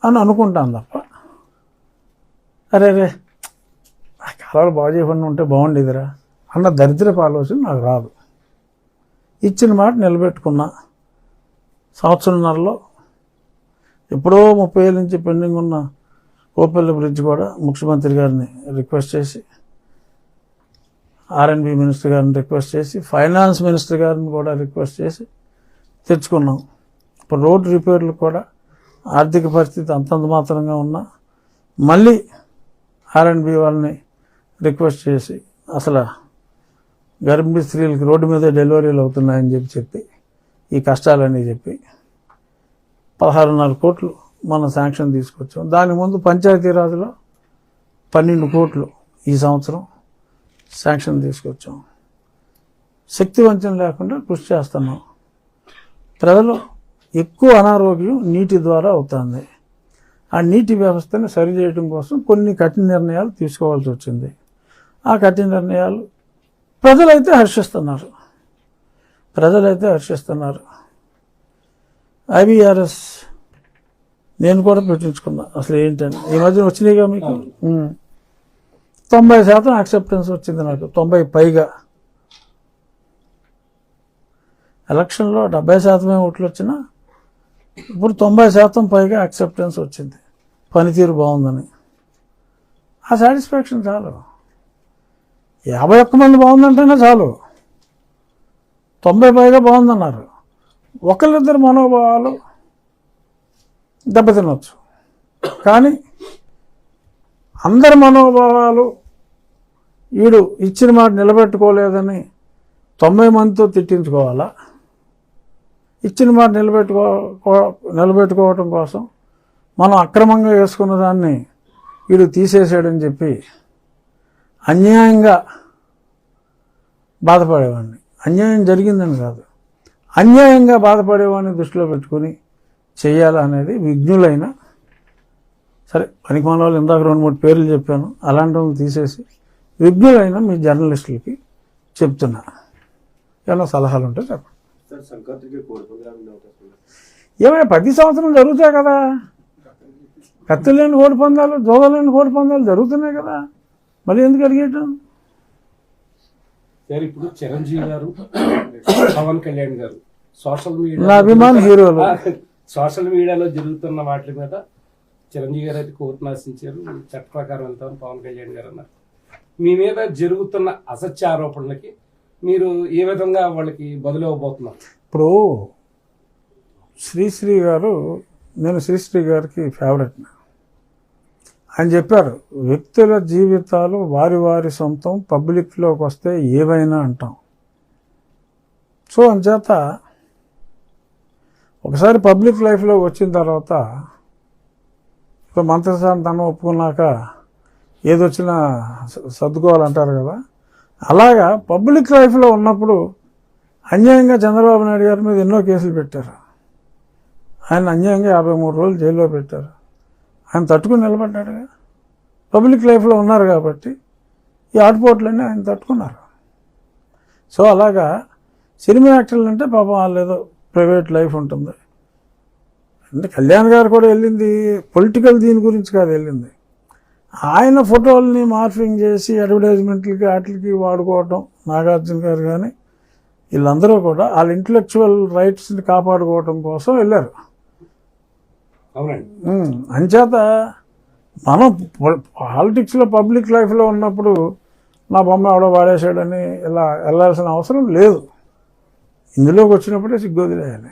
అని అనుకుంటాను తప్ప అరే ఆ కాలాలు బాగు చేయకుండా ఉంటే బాగుండేదిరా అన్న దరిద్రపు ఆలోచన నాకు రాదు. ఇచ్చిన మాట నిలబెట్టుకున్నా. సంవత్సరంన్నరలో ఎప్పుడో 30 ఏళ్ళ నుంచి పెండింగ్ ఉన్న కోపల్లి బ్రిడ్జ్ కూడా ముఖ్యమంత్రి గారిని రిక్వెస్ట్ చేసి, R&B మినిస్టర్ గారిని రిక్వెస్ట్ చేసి, ఫైనాన్స్ మినిస్టర్ గారిని కూడా రిక్వెస్ట్ చేసి తెచ్చుకున్నాం. ఇప్పుడు రోడ్డు రిపేర్లు కూడా ఆర్థిక పరిస్థితి అంతంత మాత్రంగా ఉన్నా మళ్ళీ R&B వాళ్ళని రిక్వెస్ట్ చేసి, అసలు గర్భిణీ స్త్రీలకి రోడ్డు మీద డెలివరీలు అవుతున్నాయని చెప్పి ఈ కష్టాలని చెప్పి 16.5 కోట్లు మనం శాంక్షన్ తీసుకొచ్చాం. దాని ముందు పంచాయతీరాజ్లో 12 కోట్లు ఈ సంవత్సరం శాంక్షన్ తీసుకొచ్చాం. శక్తి వంచన లేకుండా కృషి చేస్తున్నాం. ప్రజలు ఎక్కువ అనారోగ్యం నీటి ద్వారా అవుతుంది. ఆ నీటి వ్యవస్థని సరిచేయడం కోసం కొన్ని కఠిన నిర్ణయాలు తీసుకోవాల్సి వచ్చింది. ఆ కఠిన నిర్ణయాలు ప్రజలైతే హర్షిస్తున్నారు. IVRS నేను కూడా పెట్టించుకున్నా. అసలు ఏంటని ఈ మధ్యన వచ్చినాయిగా మీకు 90% యాక్సెప్టెన్స్ వచ్చింది నాకు, 90 పైగా. ఎలక్షన్లో 70% ఓట్లు వచ్చినా ఇప్పుడు 90% పైగా యాక్సెప్టెన్స్ వచ్చింది. పనితీరు బాగుందని. ఆ సాటిస్ఫాక్షన్ చాలు. 51 మంది బాగుందంటేనే చాలు. 90 పైగా బాగుందన్నారు. ఒకళ్ళిద్దరు మనోభావాలు దెబ్బతినొచ్చు, కానీ అందరి మనోభావాలు వీడు ఇచ్చిన మాట నిలబెట్టుకోలేదని 90 మందితో తిట్టించుకోవాలా? ఇచ్చిన మాట నిలబెట్టుకోవటం కోసం మనం అక్రమంగా వేసుకున్న దాన్ని వీడు తీసేసాడని చెప్పి అన్యాయంగా బాధపడేవాడిని. అన్యాయం జరిగిందని కాదు, అన్యాయంగా బాధపడేవాడిని దృష్టిలో పెట్టుకుని చేయాలనేది విజ్ఞులైన, సరే పనికి మన వాళ్ళు ఇందాక 2-3 పేర్లు చెప్పాను, అలాంటి వాళ్ళని తీసేసి విజ్ఞులైన మీ జర్నలిస్టులకి చెప్తున్నా. ఏమైనా సలహాలు ఉంటే చెప్పండి. ఏమైనా 10 సంవత్సరం జరుగుతాయి కదా, కత్తి లేని కోడి పందాలు, జోదలేని కోడి పందాలు జరుగుతున్నాయి కదా, మళ్ళీ ఎందుకు అడిగేయటం? సరే, ఇప్పుడు చిరంజీవి గారు, పవన్ కళ్యాణ్ గారు నా అభిమాన హీరోలు సోషల్ మీడియాలో జరుగుతున్న వాటి మీద చిరంజీవి గారు అయితే కోర్టును ఆశించారు, చట్ట ప్రకారం వెళ్తామని పవన్ కళ్యాణ్ గారు అన్నారు. మీ మీద జరుగుతున్న అసత్య ఆరోపణలకి మీరు ఏ విధంగా వాళ్ళకి బదులు ఇవ్వబోతున్నారు? ఇప్పుడు శ్రీశ్రీ గారు, నేను శ్రీశ్రీ గారికి ఫేవరెట్. ఆయన చెప్పారు, వ్యక్తుల జీవితాలు వారి వారి సొంతం, పబ్లిక్లోకి వస్తే ఏవైనా అంటాం. సో అంచేత ఒకసారి పబ్లిక్ లైఫ్లో వచ్చిన తర్వాత ఇప్పుడు మంత్రసాన్ని తను ఒప్పుకున్నాక ఏదొచ్చినా సర్దుకోవాలంటారు కదా, అలాగా పబ్లిక్ లైఫ్లో ఉన్నప్పుడు అన్యాయంగా చంద్రబాబు నాయుడు గారి మీద ఎన్నో కేసులు పెట్టారు. ఆయన అన్యాయంగా 53 రోజులు జైల్లో పెట్టారు. ఆయన తట్టుకుని నిలబడ్డాడుగా. పబ్లిక్ లైఫ్లో ఉన్నారు కాబట్టి ఈ ఆటుపోట్లన్నీ ఆయన తట్టుకున్నారు. సో అలాగా సినిమా యాక్టర్లు అంటే పాపం వాళ్ళు ఏదో ప్రైవేట్ లైఫ్ ఉంటుంది. అంటే కళ్యాణ్ గారు కూడా వెళ్ళింది పొలిటికల్ దీని గురించి కాదు, వెళ్ళింది ఆయన ఫోటోల్ని మార్ఫింగ్ చేసి అడ్వర్టైజ్మెంట్లకి వాటికి వాడుకోవటం. నాగార్జున గారు కానీ వీళ్ళందరూ కూడా వాళ్ళ ఇంటలెక్చువల్ రైట్స్ని కాపాడుకోవటం కోసం వెళ్ళారు. అంచేత మనం పాలిటిక్స్లో పబ్లిక్ లైఫ్లో ఉన్నప్పుడు నా బొమ్మ ఎవడో వాడేసాడని ఇలా వెళ్ళాల్సిన అవసరం లేదు. ఇందులోకి వచ్చినప్పుడే సిగ్గొదిలేయాలి.